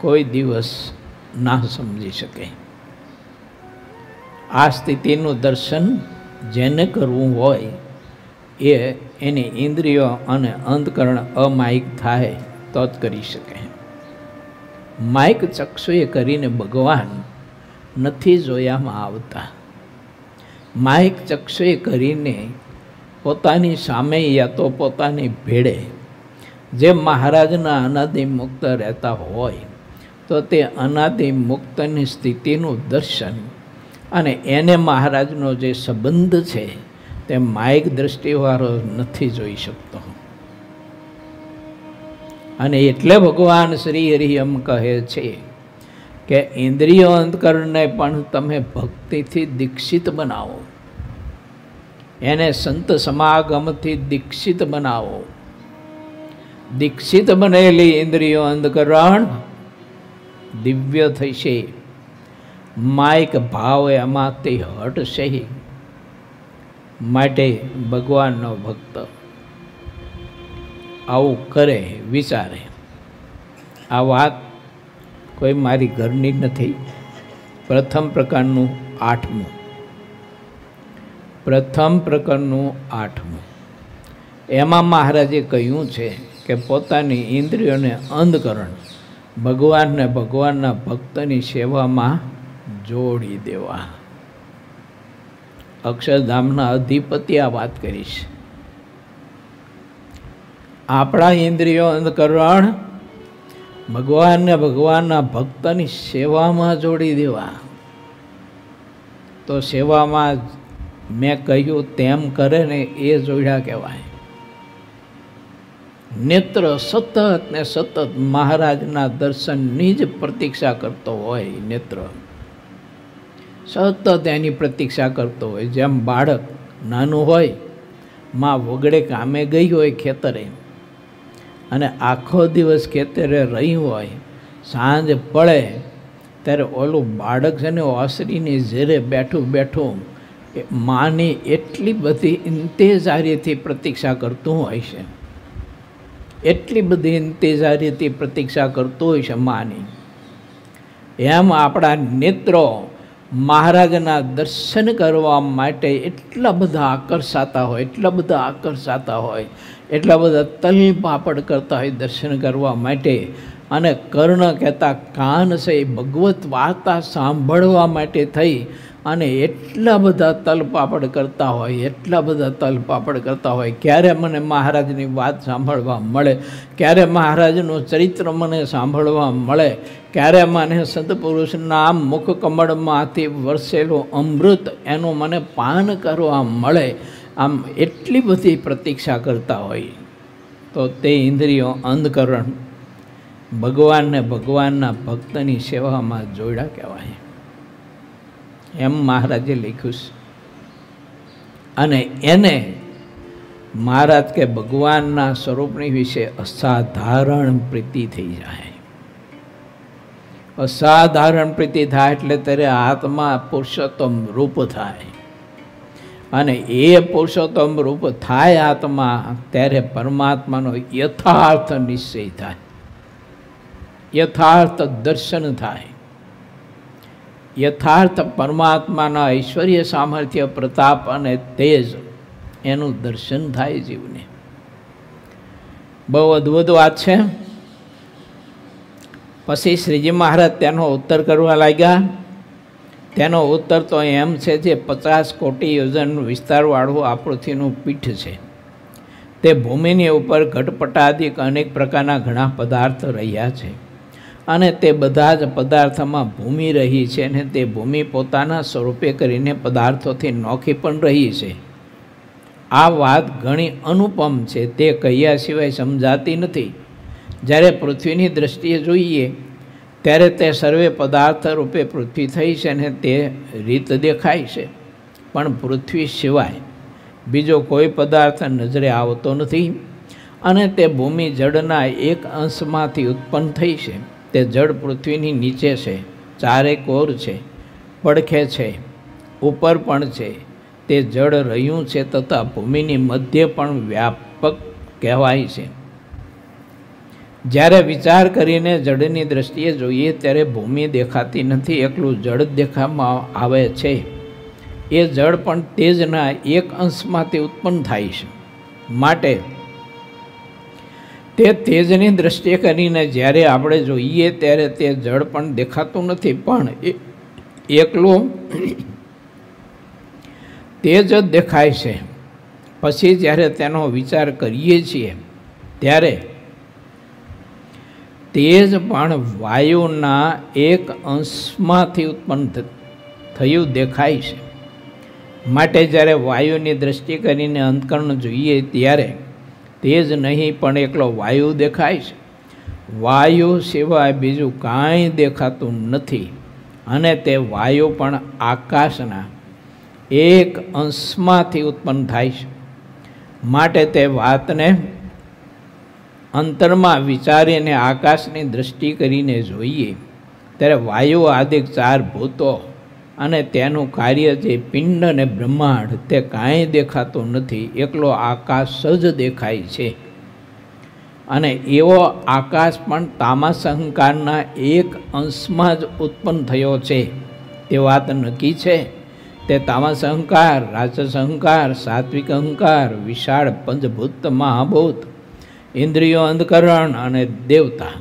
S1: કોઈ દિવસ ના સમજી શકે. આ સ્થિતિનું દર્શન જેને કરવું હોય એની ઇન્દ્રિયો અને અંતકરણ અમાયિક થાય તો જ કરી શકે. માયિક ચક્ષુએ કરીને ભગવાન નથી જોયામાં આવતા. માયિક ચક્ષુએ કરીને પોતાની સામે યા તો પોતાની ભેળે જે મહારાજના અનાદિ મુક્ત રહેતા હોય તો તે અનાદિ મુક્તની સ્થિતિનું દર્શન અને એને મહારાજનો જે સંબંધ છે તે માયિક દ્રષ્ટિવાળો નથી જોઈ શકતો. અને એટલે ભગવાન શ્રી હરિ એમ કહે છે કે ઇન્દ્રિયો અંતકરણને પણ તમે ભક્તિથી દીક્ષિત બનાવો, એને સંત સમાગમથી દીક્ષિત બનાવો. દીક્ષિત બનેલી ઇન્દ્રિયો અંતકરણ દિવ્ય થશે, માયિક ભાવ એમાંથી હટશે. માટે ભગવાનનો ભક્ત આવું કરે, વિચારે. આ વાત કોઈ મારી ઘરની નથી. પ્રથમ પ્રકારનું 8મું એમાં મહારાજે કહ્યું છે કે પોતાની ઇન્દ્રિયોને અંધકરણ ભગવાનને ભગવાનના ભક્તની સેવામાં જોડી દેવા. અક્ષરધામના અધિપતિ આ વાત કરીશ. આપણા ઇન્દ્રિયો અંધકરણ ભગવાનને ભગવાનના ભક્તની સેવામાં જોડી દેવા. તો સેવામાં મેં કહ્યું તેમ કરે ને એ જોડ્યા કહેવાય. નેત્ર સતત ને સતત મહારાજના દર્શનની જ પ્રતીક્ષા કરતો હોય. નેત્ર સતત એની પ્રતીક્ષા કરતો હોય. જેમ બાળક નાનું હોય, માં વગડે કામે ગઈ હોય ખેતરે અને આખો દિવસ ખેતરે રહી હોય, સાંજ પડે ત્યારે ઓલું બાળક છે ને ઓસરીની ઝેરે બેઠું બેઠું માની એટલી બધી ઇંતેજારીથી પ્રતીક્ષા કરતું હોય છે, એટલી બધી ઇંતેજારીથી પ્રતીક્ષા કરતો હોય છે માની, એમ આપણા નેત્રો મહારાજના દર્શન કરવા માટે એટલા બધા આકર્ષાતા હોય, એટલા બધા આકર્ષાતા હોય, એટલા બધા તલપાપડ કરતા હોય દર્શન કરવા માટે. અને કર્ણ કહેતા કાન છે એ ભગવત વાર્તા સાંભળવા માટે થઈ અને એટલા બધા તલપાપડ કરતા હોય, એટલા બધા તલપાપડ કરતા હોય. ક્યારે મને મહારાજની વાત સાંભળવા મળે, ક્યારે મહારાજનું ચરિત્ર મને સાંભળવા મળે, ક્યારે મને સંતપુરુષના મુખ કમળમાંથી વરસેલું અમૃત એનું મને પાન કરવા મળે, આમ એટલી બધી પ્રતીક્ષા કરતા હોય. તો તે ઇન્દ્રિયો અંધકરણ ભગવાનને ભગવાનના ભક્તની સેવામાં જોડ્યા કહેવાય, એમ મહારાજે લખ્યું છે. અને એને મહારાજ કે ભગવાનના સ્વરૂપની વિશે અસાધારણ પ્રીતિ થઈ જાય. અસાધારણ પ્રીતિ થાય એટલે ત્યારે આત્મા પુરુષોત્તમ રૂપ થાય. અને એ પુરુષોત્તમ રૂપ થાય આત્મા, ત્યારે પરમાત્માનો યથાર્થ નિશ્ચય થાય, યથાર્થ દર્શન થાય. યથાર્થ પરમાત્માના ઐશ્વર્ય, સામર્થ્ય, પ્રતાપ અને તેજ એનું દર્શન થાય જીવને. બહુ અદ્ભુત વાત છે. પછી શ્રીજી મહારાજ તેનો ઉત્તર કરવા લાગ્યા. તેનો ઉત્તર તો એમ છે, જે 50 કોટી યોજન વિસ્તારવાળું આ પૃથ્વીનું પીઠ છે, તે ભૂમિની ઉપર ઘટપટાદિક અનેક પ્રકારના ઘણા પદાર્થ રહ્યા છે. અને તે બધા જ પદાર્થમાં ભૂમિ રહી છે, અને તે ભૂમિ પોતાના સ્વરૂપે કરીને પદાર્થોથી નોખી પણ રહી છે. આ વાત ઘણી અનુપમ છે, તે કહ્યા સિવાય સમજાતી નથી. જ્યારે પૃથ્વીની દૃષ્ટિએ જોઈએ ત્યારે તે સર્વે પદાર્થ રૂપે પૃથ્વી થઈ છે, અને તે રીત દેખાય છે. પણ પૃથ્વી સિવાય બીજો કોઈ પદાર્થ નજરે આવતો નથી. અને તે ભૂમિ જળના એક અંશમાંથી ઉત્પન્ન થઈ છે. તે જળ પૃથ્વીની નીચે છે, ચારે કોર છે, પડખે છે, ઉપર પણ છે. તે જળ રહ્યું છે તથા ભૂમિની મધ્ય પણ વ્યાપક કહેવાય છે. જ્યારે વિચાર કરીને જળની દૃષ્ટિએ જોઈએ ત્યારે ભૂમિ દેખાતી નથી, એકલું જળ દેખાવામાં આવે છે. એ જળ પણ તેજના એક અંશમાંથી ઉત્પન્ન થાય છે. માટે તે તેજની દૃષ્ટિએ કરીને જ્યારે આપણે જોઈએ ત્યારે તે જળ પણ દેખાતું નથી, પણ એકલું તેજ જ દેખાય છે. પછી જ્યારે તેનો વિચાર કરીએ છીએ ત્યારે તેજ પણ વાયુના એક અંશમાંથી ઉત્પન્ન થયું દેખાય છે. માટે જ્યારે વાયુની દૃષ્ટિ કરીને અંતકરણ જોઈએ ત્યારે તેજ નહીં પણ એકલો વાયુ દેખાય છે. વાયુ સિવાય બીજું કાંઈ દેખાતું નથી. અને તે વાયુ પણ આકાશના એક અંશમાંથી ઉત્પન્ન થાય છે. માટે તે વાતને અંતરમાં વિચારીને આકાશની દૃષ્ટિ કરીને જોઈએ ત્યારે વાયુ આદિ 4 ભૂતો અને તેનું કાર્ય જે પિંડ અને બ્રહ્માંડ તે કાંઈ દેખાતું નથી, એકલો આકાશ જ દેખાય છે. અને એવો આકાશ પણ તામસ અહંકારના એક અંશમાં જ ઉત્પન્ન થયો છે. તે વાત નક્કી છે. તે તામસ અહંકાર, રાજસ અહંકાર, સાત્વિક અહંકાર, વિશાળ પંચભૂત મહાભૂત, ઇન્દ્રિયો, અંધકરણ અને દેવતા,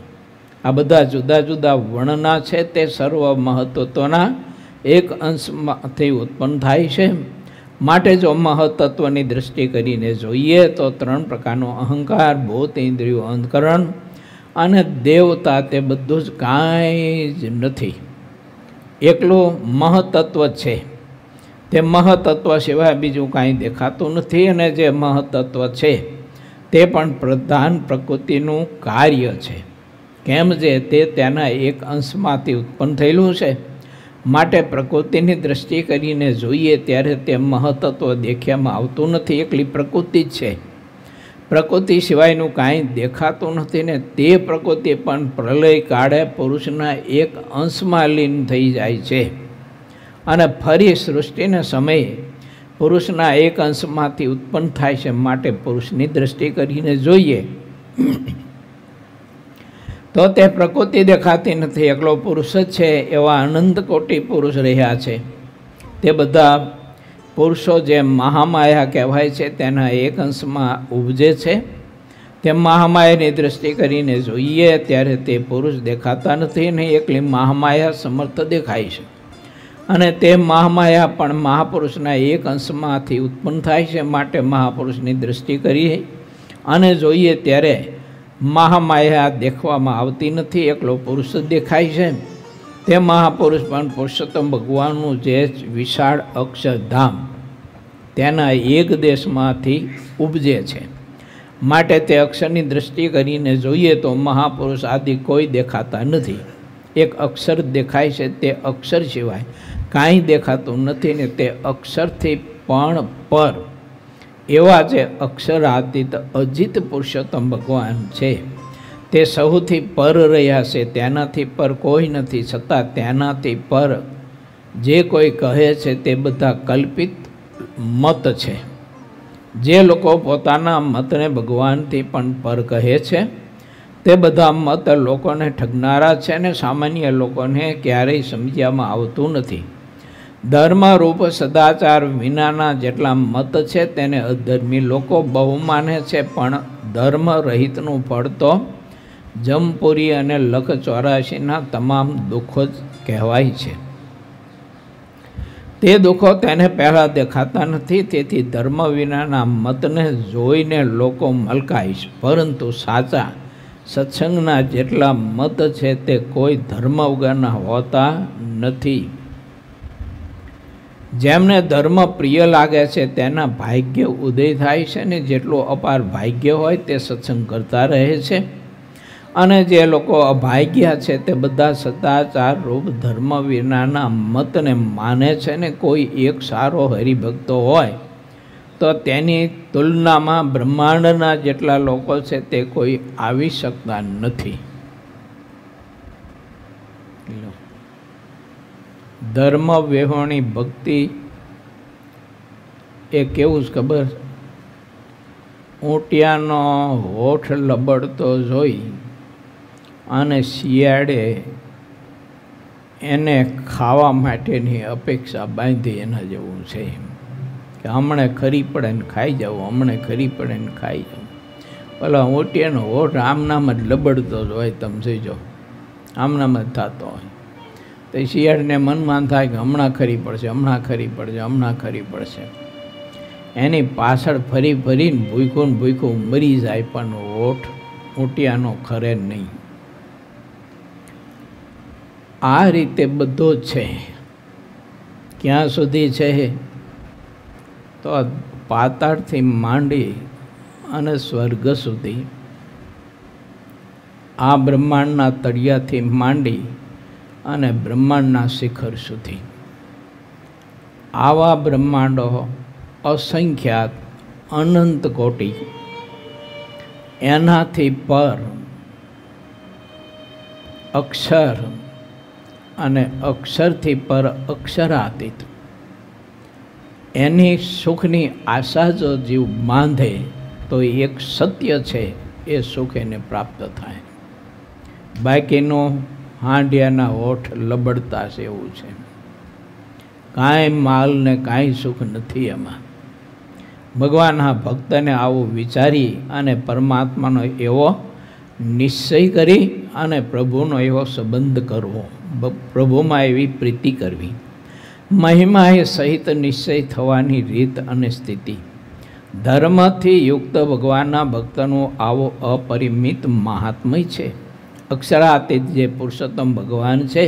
S1: આ બધા જુદા જુદા વર્ણના છે. તે સર્વ મહત્ત્વના એક અંશમાંથી ઉત્પન્ન થાય છે. માટે જો મહત્ત્વની દૃષ્ટિ કરીને જોઈએ તો 3 પ્રકારનો અહંકાર, ભૂત, ઇન્દ્રિયો, અંધકરણ અને દેવતા તે બધું જ કાંઈ જ નથી, એકલું મહત્ત્વ છે. તે મહત્ત્વ સિવાય બીજું કાંઈ દેખાતું નથી. અને જે મહત્ત્વ છે તે પણ પ્રધાન પ્રકૃતિનું કાર્ય છે. કેમ જે તે તેના એક અંશમાંથી ઉત્પન્ન થયેલું છે. માટે પ્રકૃતિની દૃષ્ટિ કરીને જોઈએ ત્યારે તે મહત્ત્વ દેખ્યામાં આવતું નથી, એકલી પ્રકૃતિ જ છે. પ્રકૃતિ સિવાયનું કાંઈ દેખાતું નથી. ને તે પ્રકૃતિ પણ પ્રલય કાળે પુરુષના એક અંશમાં લીન થઈ જાય છે. અને ફરી સૃષ્ટિના સમયે પુરુષના એક અંશમાંથી ઉત્પન્ન થાય છે. માટે પુરુષની દૃષ્ટિ કરીને જોઈએ તો તો તે પ્રકૃતિ દેખાતી નથી, એકલો પુરુષ જ છે એવા અનંત કોટી પુરુષ રહ્યા છે. તે બધા પુરુષો જે મહામાયા કહેવાય છે તેના એક અંશમાં ઉપજે છે. તે મહામાયાની દૃષ્ટિ કરીને જોઈએ ત્યારે તે પુરુષ દેખાતા નથી ને એકલી મહામાયા સમર્થ દેખાય છે. અને તે મહામાયા પણ મહાપુરુષના એક અંશમાંથી ઉત્પન્ન થાય છે. માટે મહાપુરુષની દૃષ્ટિ કરીએ અને જોઈએ ત્યારે મહામાયા દેખવામાં આવતી નથી, એકલો પુરુષ જ દેખાય છે. તે મહાપુરુષ પણ પુરુષોત્તમ ભગવાનનું જે વિશાળ અક્ષરધામ તેના એક દેશમાંથી ઉપજે છે. માટે તે અક્ષરની દૃષ્ટિ કરીને જોઈએ તો મહાપુરુષ આદિ કોઈ દેખાતા નથી. એક અક્ષર દેખાય છે, તે અક્ષર સિવાય કાંઈ દેખાતું નથી ને તે અક્ષરથી પણ પર એવા જે અક્ષરાતીત અજીત પુરુષોત્તમ ભગવાન છે તે સૌથી પર રહ્યા છે. તેનાથી પર કોઈ નથી, છતાં તેનાથી પર જે કોઈ કહે છે તે બધા કલ્પિત મત છે. જે લોકો પોતાના મતને ભગવાનથી પણ પર કહે છે તે બધા મત લોકોને ઠગનારા છે અને સામાન્ય લોકોને ક્યારેય સમજવામાં આવતું નથી. ધર્મરૂપ સદાચાર વિનાના જેટલા મત છે તેને અધર્મી લોકો બહુ માને છે, પણ ધર્મ રહિતનું ફળ તો જમપુરી અને લખ 84ના તમામ દુઃખો જ કહેવાય છે. તે દુઃખો તેને પહેલાં દેખાતા નથી. તેથી ધર્મ વિનાના મતને જોઈને લોકો મલકાય છે, પરંતુ સાચા સત્સંગના જેટલા મત છે તે કોઈ ધર્મ વગરના હોતા નથી. જેમને ધર્મ પ્રિય લાગે છે તેના ભાગ્ય ઉદય થાય છે ને જેટલું અપાર ભાગ્ય હોય તે સત્સંગ કરતા રહે છે. અને જે લોકો અભાગ્યા છે તે બધા સદાચાર રૂપ ધર્મ વિનાના મતને માને છે ને કોઈ એક સારો હરિભક્તો હોય તો તેની તુલનામાં બ્રહ્માંડના જેટલા લોકો છે તે કોઈ આવી શકતા નથી. ધર્મ વિહોણી ભક્તિ એ કેવું જ ખબર, ઊંટિયાનો હોઠ લબડતો જોઈ અને શિયાળે એને ખાવા માટેની અપેક્ષા બાંધી એના જેવું છે કે હમણે ખરી પડે ને ખાઈ જાઉં, હમણે ખરી પડે ને ખાઈ જાઉં. પેલા ઊંટિયાનો હોઠ આમનામ જ લબડતો જ હોય, તમે જોઈજો, આમનામ જ થતો હોય. તો શિયાળને મનમાં થાય કે હમણાં ખરી પડશે, હમણાં ખરી પડશે, હમણાં ખરી પડશે. એની પાછળ ફરી ફરીને ભૂખ્યું ને ભૂખ્યું મરી જાય, પણ હોઠ ઊંટિયાનો ખરે નહીં. આ રીતે બધો જ છે. ક્યાં સુધી છે તો પાતાળથી માંડી અને સ્વર્ગ સુધી, આ બ્રહ્માંડના તળિયાથી માંડી અને બ્રહ્માંડના શિખર સુધી આવા બ્રહ્માંડો અસંખ્યાત અનંત કોટી, એનાથી પર અક્ષર અને અક્ષરથી પર અક્ષરાતીત, એની સુખની આશા જો જીવ બાંધે તો એક સત્ય છે એ સુખ એને પ્રાપ્ત થાય. બાકીનું હાંડિયાના હોઠ લબડતા છે એવું છે. કાંઈ માલ ને કાંઈ સુખ નથી એમાં. ભગવાનના ભક્તને આવું વિચારી અને પરમાત્માનો એવો નિશ્ચય કરી અને પ્રભુનો એવો સંબંધ કરવો, પ્રભુમાં એવી પ્રીતિ કરવી, મહિમા એ સહિત નિશ્ચય થવાની રીત અને સ્થિતિ, ધર્મથી યુક્ત ભગવાનના ભક્તનું આવો અપરિમિત મહાત્મય છે. અક્ષરાતીત જે પુરુષોત્તમ ભગવાન છે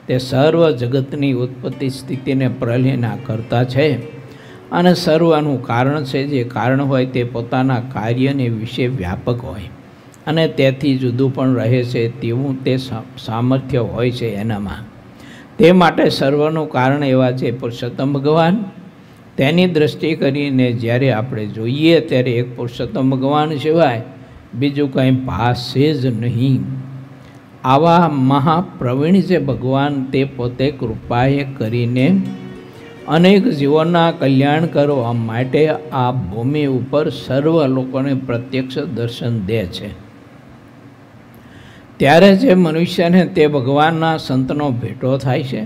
S1: તે સર્વ જગતની ઉત્પત્તિ સ્થિતિને પ્રલયના કરતા છે અને સર્વનું કારણ છે. જે કારણ હોય તે પોતાના કાર્યને વિશે વ્યાપક હોય અને તેથી જુદું પણ રહે છે તેવું તે સામર્થ્ય હોય છે એનામાં. તે માટે સર્વનું કારણ એવા છે પુરુષોત્તમ ભગવાન. તેની દ્રષ્ટિ કરીને જ્યારે આપણે જોઈએ ત્યારે એક પુરુષોત્તમ ભગવાન સિવાય બીજું કંઈ ભાસે જ નહીં. આવા મહાપ્રવીણ છે ભગવાન, તે પોતે કૃપાએ કરીને અનેક જીવોના કલ્યાણ કરવા માટે આ ભૂમિ ઉપર સર્વ લોકોને પ્રત્યક્ષ દર્શન દે છે. ત્યારે જે મનુષ્યને તે ભગવાનના સંતનો ભેટો થાય છે,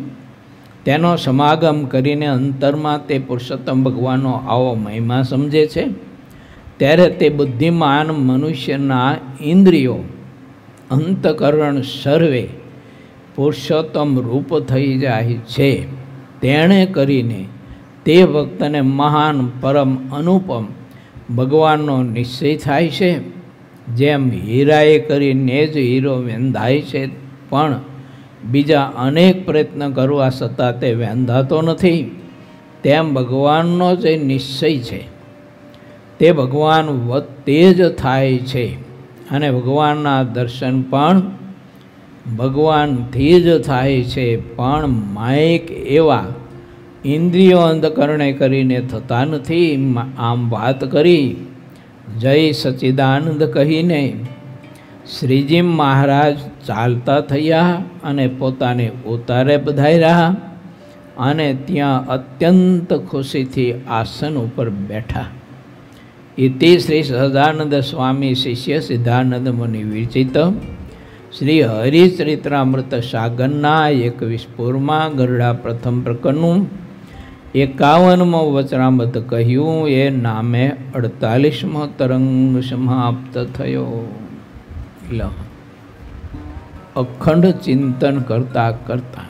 S1: તેનો સમાગમ કરીને અંતરમાં તે પુરુષોત્તમ ભગવાનનો આવો મહિમા સમજે છે, ત્યારે તે બુદ્ધિમાન મનુષ્યના ઇન્દ્રિયો અંતકરણ સર્વે પુરુષોત્તમ રૂપ થઈ જાય છે. તેણે કરીને તે ભક્તને મહાન પરમ અનુપમ ભગવાનનો નિશ્ચય થાય છે. જેમ હીરાએ કરીને જ હીરો વેંધાય છે, પણ બીજા અનેક પ્રયત્ન કરવા છતાં તે વેંધાતો નથી, તેમ ભગવાનનો જે નિશ્ચય છે તે ભગવાન વત્તે જ થાય છે. અને ભગવાનના દર્શન પણ ભગવાનથી જ થાય છે, પણ માયક એવા ઇન્દ્રિયો અંધકરણે કરીને થતા નથી. આમ વાત કરી જય સચ્ચિદાનંદ કહીને શ્રીજી મહારાજ ચાલતા થયા અને પોતાને ઉતારે પધાર્યા અને ત્યાં અત્યંત ખુશીથી આસન ઉપર બેઠા. ઇતિ શ્રી સહજાનંદ સ્વામી શિષ્ય સિદ્ધાનંદ મુનિ વિરચિત શ્રી હરિચરિત્રામૃત સાગરના 21 પૂરમાં ગરડા પ્રથમ પ્રકરણનું 51મો વચનામૃત કહ્યું. એ નામે 48મો તરંગ સમાપ્ત થયો. અખંડ ચિંતન કરતા કરતા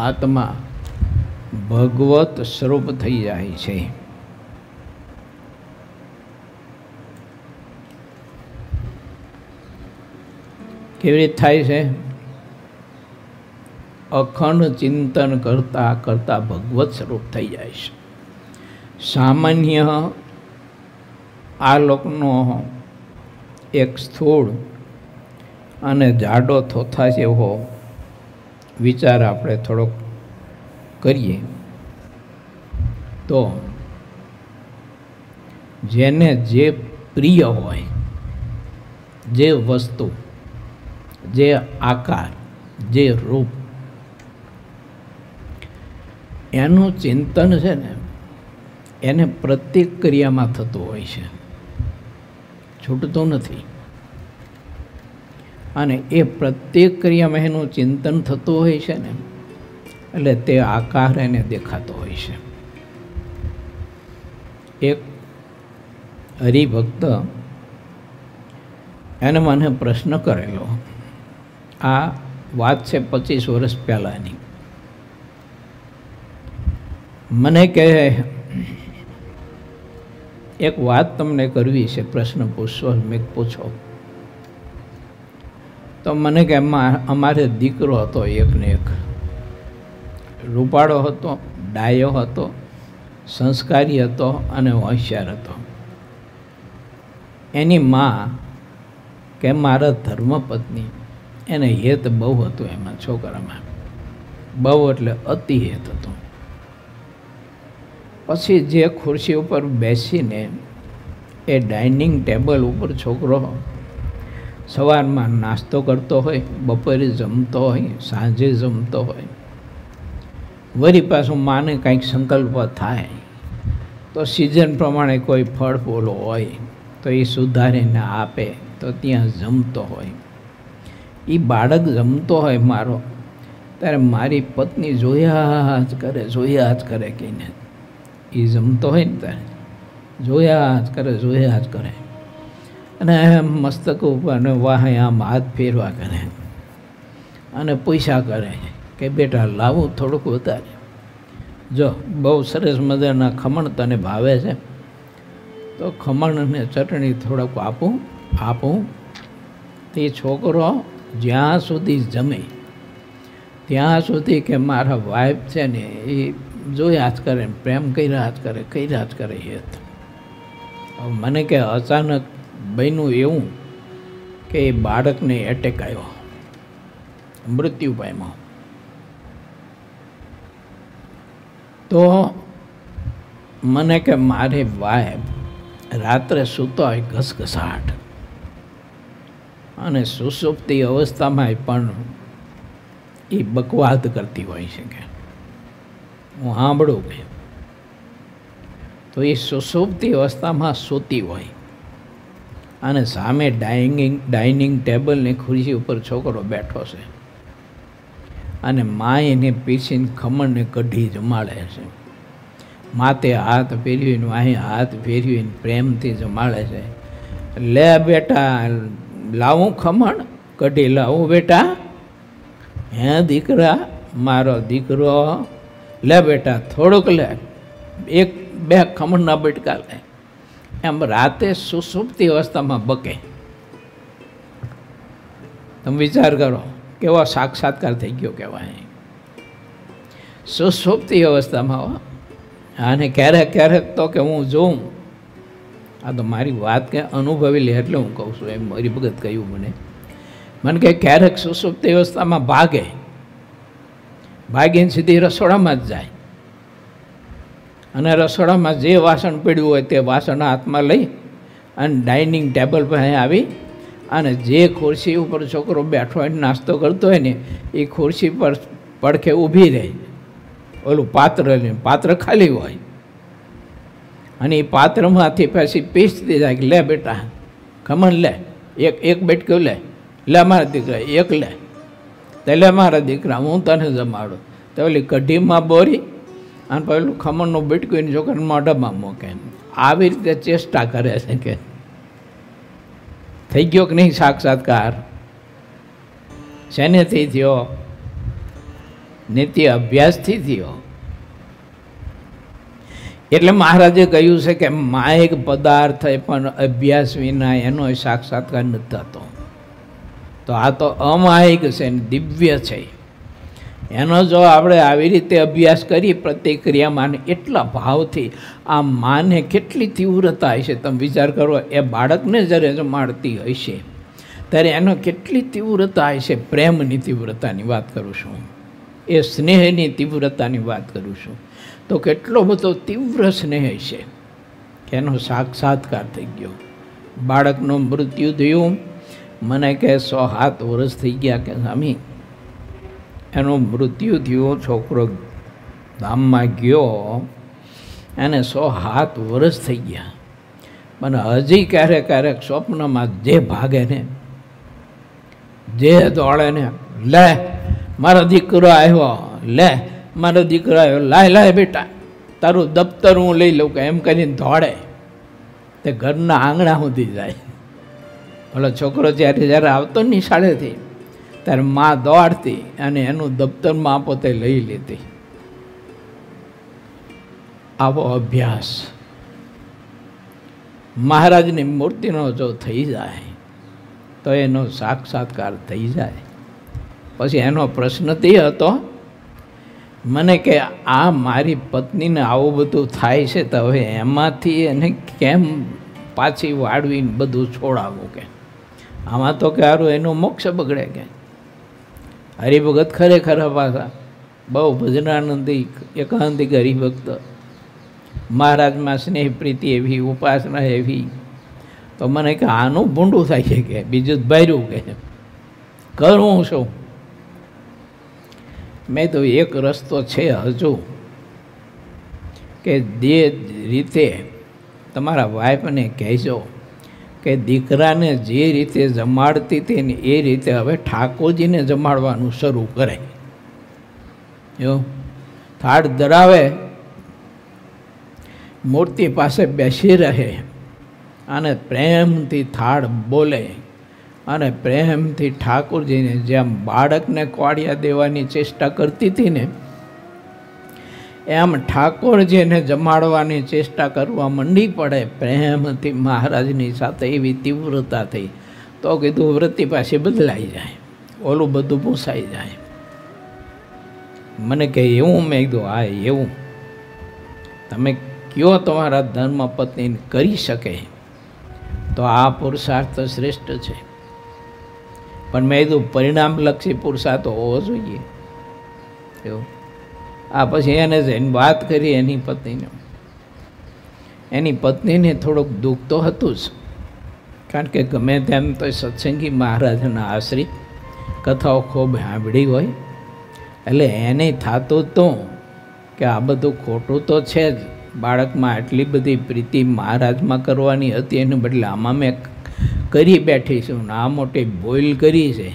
S1: આત્મા ભગવત સ્વરૂપ થઈ જાય છે. કેવી રીતે થાય છે? અખંડ ચિંતન કરતા કરતા ભગવત સ્વરૂપ થઈ જાય છે. સામાન્ય આ લોકનો એક સ્થૂળ અને જાડો થોથા જેવો વિચાર આપણે થોડોક કરીએ તો જેને જે પ્રિય હોય, જે વસ્તુ, જે આકાર, જે રૂપ, એનું ચિંતન છે ને એને પ્રત્યેક ક્રિયામાં થતું હોય છે, છૂટતું નથી. અને એ પ્રત્યેક ક્રિયામાં એનું ચિંતન થતું હોય છે ને એટલે તે આકાર એને દેખાતો હોય છે. એક હરિભક્ત એને મને પ્રશ્ન કરેલો, આ વાત છે 25 વર્ષ પહેલાંની. મને કહે એક વાત તમને કરવી છે, પ્રશ્ન પૂછશો? મેં પૂછો. તો મને કે અમારે દીકરો હતો એક ને એક, રૂપાળો હતો, ડાયો હતો, સંસ્કારી હતો અને હોશિયાર હતો. એની માં કે મારા ધર્મપત્ની એને હેત બહુ હતું એમાં, છોકરામાં બહુ એટલે અતિ હેત હતું. પછી જે ખુરશી ઉપર બેસીને એ ડાઇનિંગ ટેબલ ઉપર છોકરો સવારમાં નાસ્તો કરતો હોય, બપોરે જમતો હોય, સાંજે જમતો હોય, વળી પાછું માને કંઈક સંકલ્પ થાય તો સિઝન પ્રમાણે કોઈ ફળ ફૂલ હોય તો એ સુધારીને આપે તો ત્યાં જમતો હોય. એ બાળક જમતો હોય મારો, ત્યારે મારી પત્ની જોયા જ કરે કહીને એ જમતો હોય ને ત્યારે જોયા જ કરે અને એમ મસ્તક ઉપર અને વાહ આમ હાથ ફેરવા કરે અને પૂછ્યા કરે કે બેટા લાવું થોડુંક વધારે, જો બહુ સરસ મજાના ખમણ તને ભાવે છે તો ખમણ અને ચટણી થોડુંક આપું. તે છોકરો જ્યાં સુધી જમે ત્યાં સુધી કે મારા વાઈફ છે ને એ જોયા જ કરે, પ્રેમ કર્યા જ કરે. મને કે અચાનક બન્યું એવું કે એ બાળકને એટેક આવ્યો, મૃત્યુ પામ્યો. તો મને કે મારે વાઈફ રાત્રે સૂતો હોય ઘસઘસાટ અને સુષુપ્તિ અવસ્થામાં પણ એ બકવાદ કરતી હોય છે કે હું સાંભળું કે તો એ સુષુપ્તિ અવસ્થામાં સૂતી હોય અને સામે ડાઇનિંગ ટેબલની ખુરશી ઉપર છોકરો બેઠો છે અને મા એને પીસીને ખમણને કઢી જમાડે છે. માથે હાથ ફેરવીને વાહી હાથ ફેરવીને પ્રેમથી જમાડે છે. લે બેટા લાવું ખમણ, કઢી લાવું બેટા, હે દીકરા મારો દીકરો, લે બેટા થોડુંક લે, એક બે ખમણના બટકા લે. એમ રાતે સુસુપ્તિ અવસ્થામાં બકે. તમે વિચાર કરો કેવો સાક્ષાત્કાર થઈ ગયો કહેવાય. સુસુપ્તિ અવસ્થામાં. અને ક્યારેક ક્યારેક તો કે હું જોઉં, આ તો મારી વાત કે અનુભવી લે એટલે હું કહું છું, એમ મારી ભગત કહ્યું મને કે ક્યારેક સુસુપ્તિ અવસ્થામાં ભાગીને સીધી રસોડામાં જ જાય અને રસોડામાં જે વાસણ પડ્યું હોય તે વાસણ હાથમાં લઈ અને ડાઇનિંગ ટેબલ પર આવી અને જે ખુરશી ઉપર છોકરો બેઠો હોય નાસ્તો કરતો હોય ને એ ખુરશી પર પડખે ઊભી રહે. ઓલું પાત્ર લઈને, પાત્ર ખાલી હોય અને એ પાત્રમાંથી પછી પીસતી જાય કે લે બેટા ખમણ લે, એક બેટકું લે મારા દીકરા એક લે, તે લે મારા દીકરા હું તને જમાડું. તો ઓલી કઢીમાં બોરી અને પેલું ખમણનું બેટકું એની છોકરાને મોઢામાં મૂકે. આવી રીતે ચેષ્ટા કરે છે કે થઈ ગયો કે નહીં સાક્ષાત્કાર? શેનેથી થયો? નિત્ય અભ્યાસથી થયો. એટલે મહારાજે કહ્યું છે કે માયિક પદાર્થ પણ અભ્યાસ વિના એનો સાક્ષાત્કાર નથી થતો. તો આ તો અમાયિક છે ને દિવ્ય છે. એનો જો આપણે આવી રીતે અભ્યાસ કરી પ્રતિક્રિયામાં એટલા ભાવથી આ માને કેટલી તીવ્રતા હશે તમે વિચાર કરો. એ બાળકને જ્યારે જમાડતી હશે ત્યારે એનો કેટલી તીવ્રતા હશે. પ્રેમની તીવ્રતાની વાત કરું છું, એ સ્નેહની તીવ્રતાની વાત કરું છું. તો કેટલો બધો તીવ્ર સ્નેહ છે કે એનો સાક્ષાત્કાર થઈ ગયો. બાળકનું મૃત્યુ થયું, મને કે 107 વર્ષ થઈ ગયા કે સ્વામી એનું મૃત્યુ થયું. છોકરો ધામમાં ગયો એને 107 વર્ષ થઈ ગયા. મને હજી ક્યારેક ક્યારેક સ્વપ્નમાં જે ભાગે ને, જે દોડે ને, લે મારો દીકરો આવ્યો, લે મારો દીકરો આવ્યો, લાય બેટા તારું દફતર હું લઈ લઉં કે એમ કરીને દોડે. તે ઘરના આંગણા સુધી જાય. ઓલો છોકરો જ્યારે આવતો નિશાળેથી ત્યારે મા દોડતી અને એનું દફતરમાં પોતે લઈ લેતી. આવો અભ્યાસ મહારાજની મૂર્તિનો જો થઈ જાય તો એનો સાક્ષાત્કાર થઈ જાય. પછી એનો પ્રશ્ન તે હતો મને કે આ મારી પત્નીને આવું બધું થાય છે તો હવે એમાંથી એને કેમ પાછી વાળવીને બધું છોડાવવું? કે આમાં તો કે સારું એનો મોક્ષ બગડે. કે હરિભગત ખરેખર પાછા બહુ ભજનાનંદી એકાંતિક હરિભક્ત, મહારાજમાં સ્નેહ પ્રીતિ એવી, ઉપાસના એવી. તો મને કે આનું ભૂંડું થાય છે કે બીજું જ ભર્યું કે કરું શું? મેં તો એક રસ્તો છે હજુ કે જે રીતે તમારા વાઈફને કહેજો કે દીકરાને જે રીતે જમાડતી હતી ને એ રીતે હવે ઠાકોરજીને જમાડવાનું શરૂ કરે. એવું થાળ ધરાવે, મૂર્તિ પાસે બેસી રહે અને પ્રેમથી થાળ બોલે અને પ્રેમથી ઠાકોરજીને જેમ બાળકને કોળિયા દેવાની ચેષ્ટા કરતી હતી ને એમ ઠાકોરજીને જમાડવાની ચેષ્ટા કરવા મંડી પડે પ્રેમથી મહારાજની સાથે. એવી તીવ્રતા થઈ તો કીધું વૃત્તિ પાછી બદલાઈ જાય, ઓલું બધું પૂછાઈ જાય. મને કહે એવું? મેં કીધું હા એવું. તમે કયો તમારા ધર્મપત્નીને કરી શકે તો આ પુરુષાર્થ શ્રેષ્ઠ છે. પણ મેં કીધું પરિણામલક્ષી પુરુષાર્થ હોવો જોઈએ. એવું આ પછી એને જઈને વાત કરી એની પત્નીને. એની પત્નીને થોડુંક દુઃખ તો હતું જ, કારણ કે ગમે તેમ તો સત્સંગી મહારાજના આશ્રિત કથાઓ ખૂબ સાંભળી હોય એટલે એને થતું હતું કે આ બધું ખોટું તો છે જ. બાળકમાં આટલી બધી પ્રીતિ મહારાજમાં કરવાની હતી એને બદલે આમાં મેં કરી બેઠી છું ને આ મોટી ભૂલ કરી છે,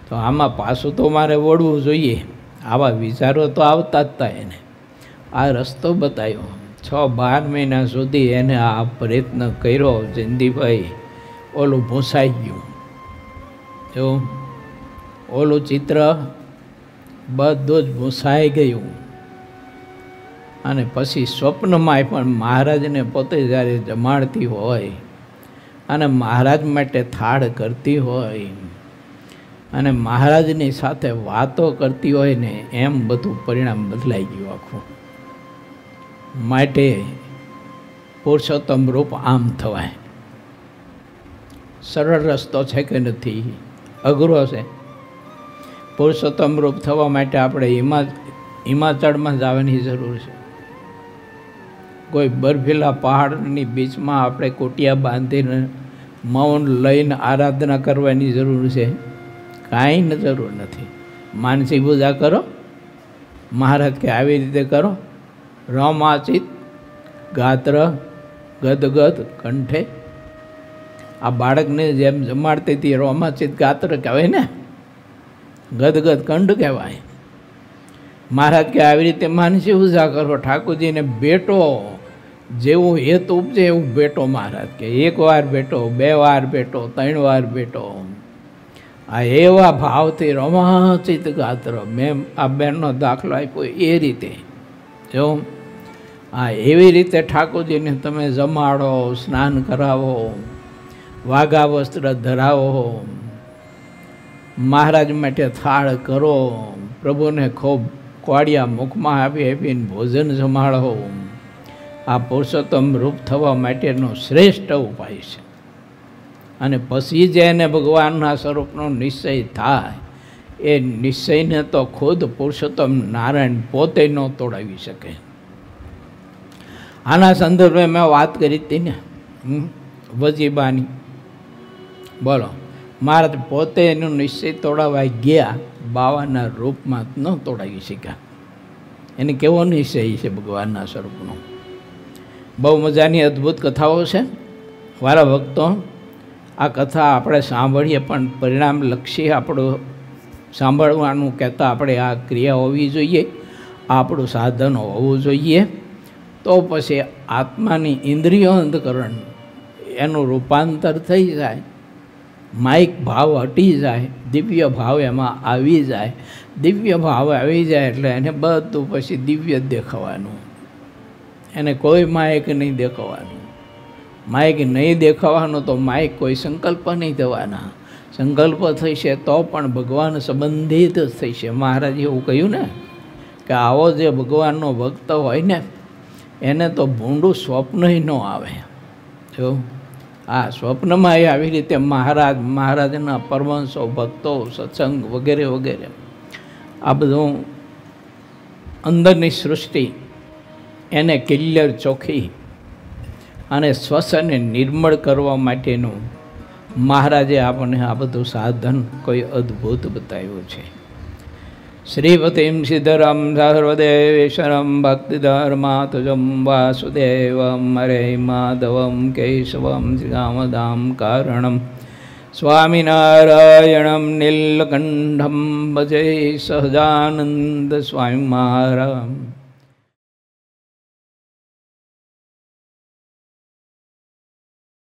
S1: તો આમાં પાછું તો મારે વળવું જોઈએ. આવા વિચારો તો આવતા જ હતા એને. આ રસ્તો બતાવ્યો. 6-12 મહિના સુધી એને આ પ્રયત્ન કર્યો. જયંતિભાઈ ઓલું ભૂંસાઈ ગયું, જો ઓલું ચિત્ર બધું જ ભૂંસાઈ ગયું. અને પછી સ્વપ્નમાં પણ મહારાજને પોતે જ્યારે જમાડતી હોય અને મહારાજ માટે થાળ કરતી હોય અને મહારાજની સાથે વાતો કરતી હોય ને, એમ બધું પરિણામ બદલાઈ ગયું આખું. માટે પુરુષોત્તમ રૂપ આમ થવાય. સરળ રસ્તો છે કે નથી? અઘરો છે. પુરુષોત્તમ રૂપ થવા માટે આપણે હિમાચળમાં જવાની જરૂર છે. કોઈ બર્ફીલા પહાડની બીચમાં આપણે કોટિયા બાંધીને મૌન લઈને આરાધના કરવાની જરૂર છે? કાંઈ જરૂર નથી. માનસી પૂજા કરો, મહારાજ કે આવી રીતે કરો. રમાચિત ગાત્ર ગદગદ કંઠે. આ બાળકને જેમ જમાડતી હતી રોમાચિત ગાત્ર કહેવાય ને, ગદગદ કંઠ કહેવાય. મહારાજ કે આવી રીતે માનસી પૂજા કરો. ઠાકોરજીને બેટો જેવું હેત ઉપજે એવું બેટો. મહારાજ કે 1 વાર બેટો, 2 વાર બેટો, 3 વાર બેટો. આ એવા ભાવથી રોમાંચિત ગાત્ર. મેં આ બહેનનો દાખલો આપ્યો એ રીતે. જો આ એવી રીતે ઠાકોરજીને તમે જમાડો, સ્નાન કરાવો, વાઘા વસ્ત્ર ધરાવો, મહારાજ માટે થાળ કરો, પ્રભુને ખૂબ કોડિયા મુખમાં આપીને ભોજન જમાડો. આ પુરુષોત્તમ રૂપ થવા માટેનો શ્રેષ્ઠ ઉપાય છે. અને પછી જે એને ભગવાનના સ્વરૂપનો નિશ્ચય થાય, એ નિશ્ચયને તો ખુદ પુરુષોત્તમ નારાયણ પોતે ન તોડાવી શકે. આના સંદર્ભે મેં વાત કરી હતી ને, વજીબાની. બોલો, મહારાજ પોતે એનું નિશ્ચય તોડાવા ગયા, બાવાના રૂપમાં ન તોડાવી શક્યા. એને કેવો નિશ્ચય છે ભગવાનના સ્વરૂપનો. બહુ મજાની અદ્ભુત કથાઓ છે. મારા ભક્તો, આ કથા આપણે સાંભળીએ પણ પરિણામલક્ષી આપણું સાંભળવાનું કહેતા આપણે આ ક્રિયા હોવી જોઈએ, આપણું સાધન હોવું જોઈએ. તો પછી આત્માની ઇન્દ્રિયો અંતકરણ એનું રૂપાંતર થઈ જાય, માઇક ભાવ હટી જાય, દિવ્ય ભાવ એમાં આવી જાય. દિવ્ય ભાવ આવી જાય એટલે એને બધું પછી દિવ્ય જ દેખાવાનું. એને કોઈ માયક નહીં દેખાવાનું. માયક નહીં દેખાવાનું તો માયક કોઈ સંકલ્પ નહીં થવાના. સંકલ્પ થશે તો પણ ભગવાન સંબંધિત જ થશે. મહારાજે એવું કહ્યું ને કે આવો જે ભગવાનનો ભક્ત હોય ને, એને તો ભૂંડું સ્વપ્ન ન આવે. જો આ સ્વપ્નમાં એ આવી રીતે મહારાજના પરમહંસો, ભક્તો, સત્સંગ વગેરે વગેરે આ બધું અંદરની સૃષ્ટિ એને ક્લિયર ચોખ્ખી અને સ્વચ્છ અને નિર્મળ કરવા માટેનું મહારાજે આપણને આ બધું સાધન કોઈ અદ્ભુત બતાવ્યું છે. શ્રીપતિમ સિદ્ધરમ સર્વદેવેશ્વરમ ભક્તિધર્માતુજમ વાસુદેવમ હરે માધવમ કેશવમ શ્રીરામદામ કારણમ સ્વામિનારાયણમ નીલકંઠમ ભજે સહજાનંદ સ્વામી મહારાજ.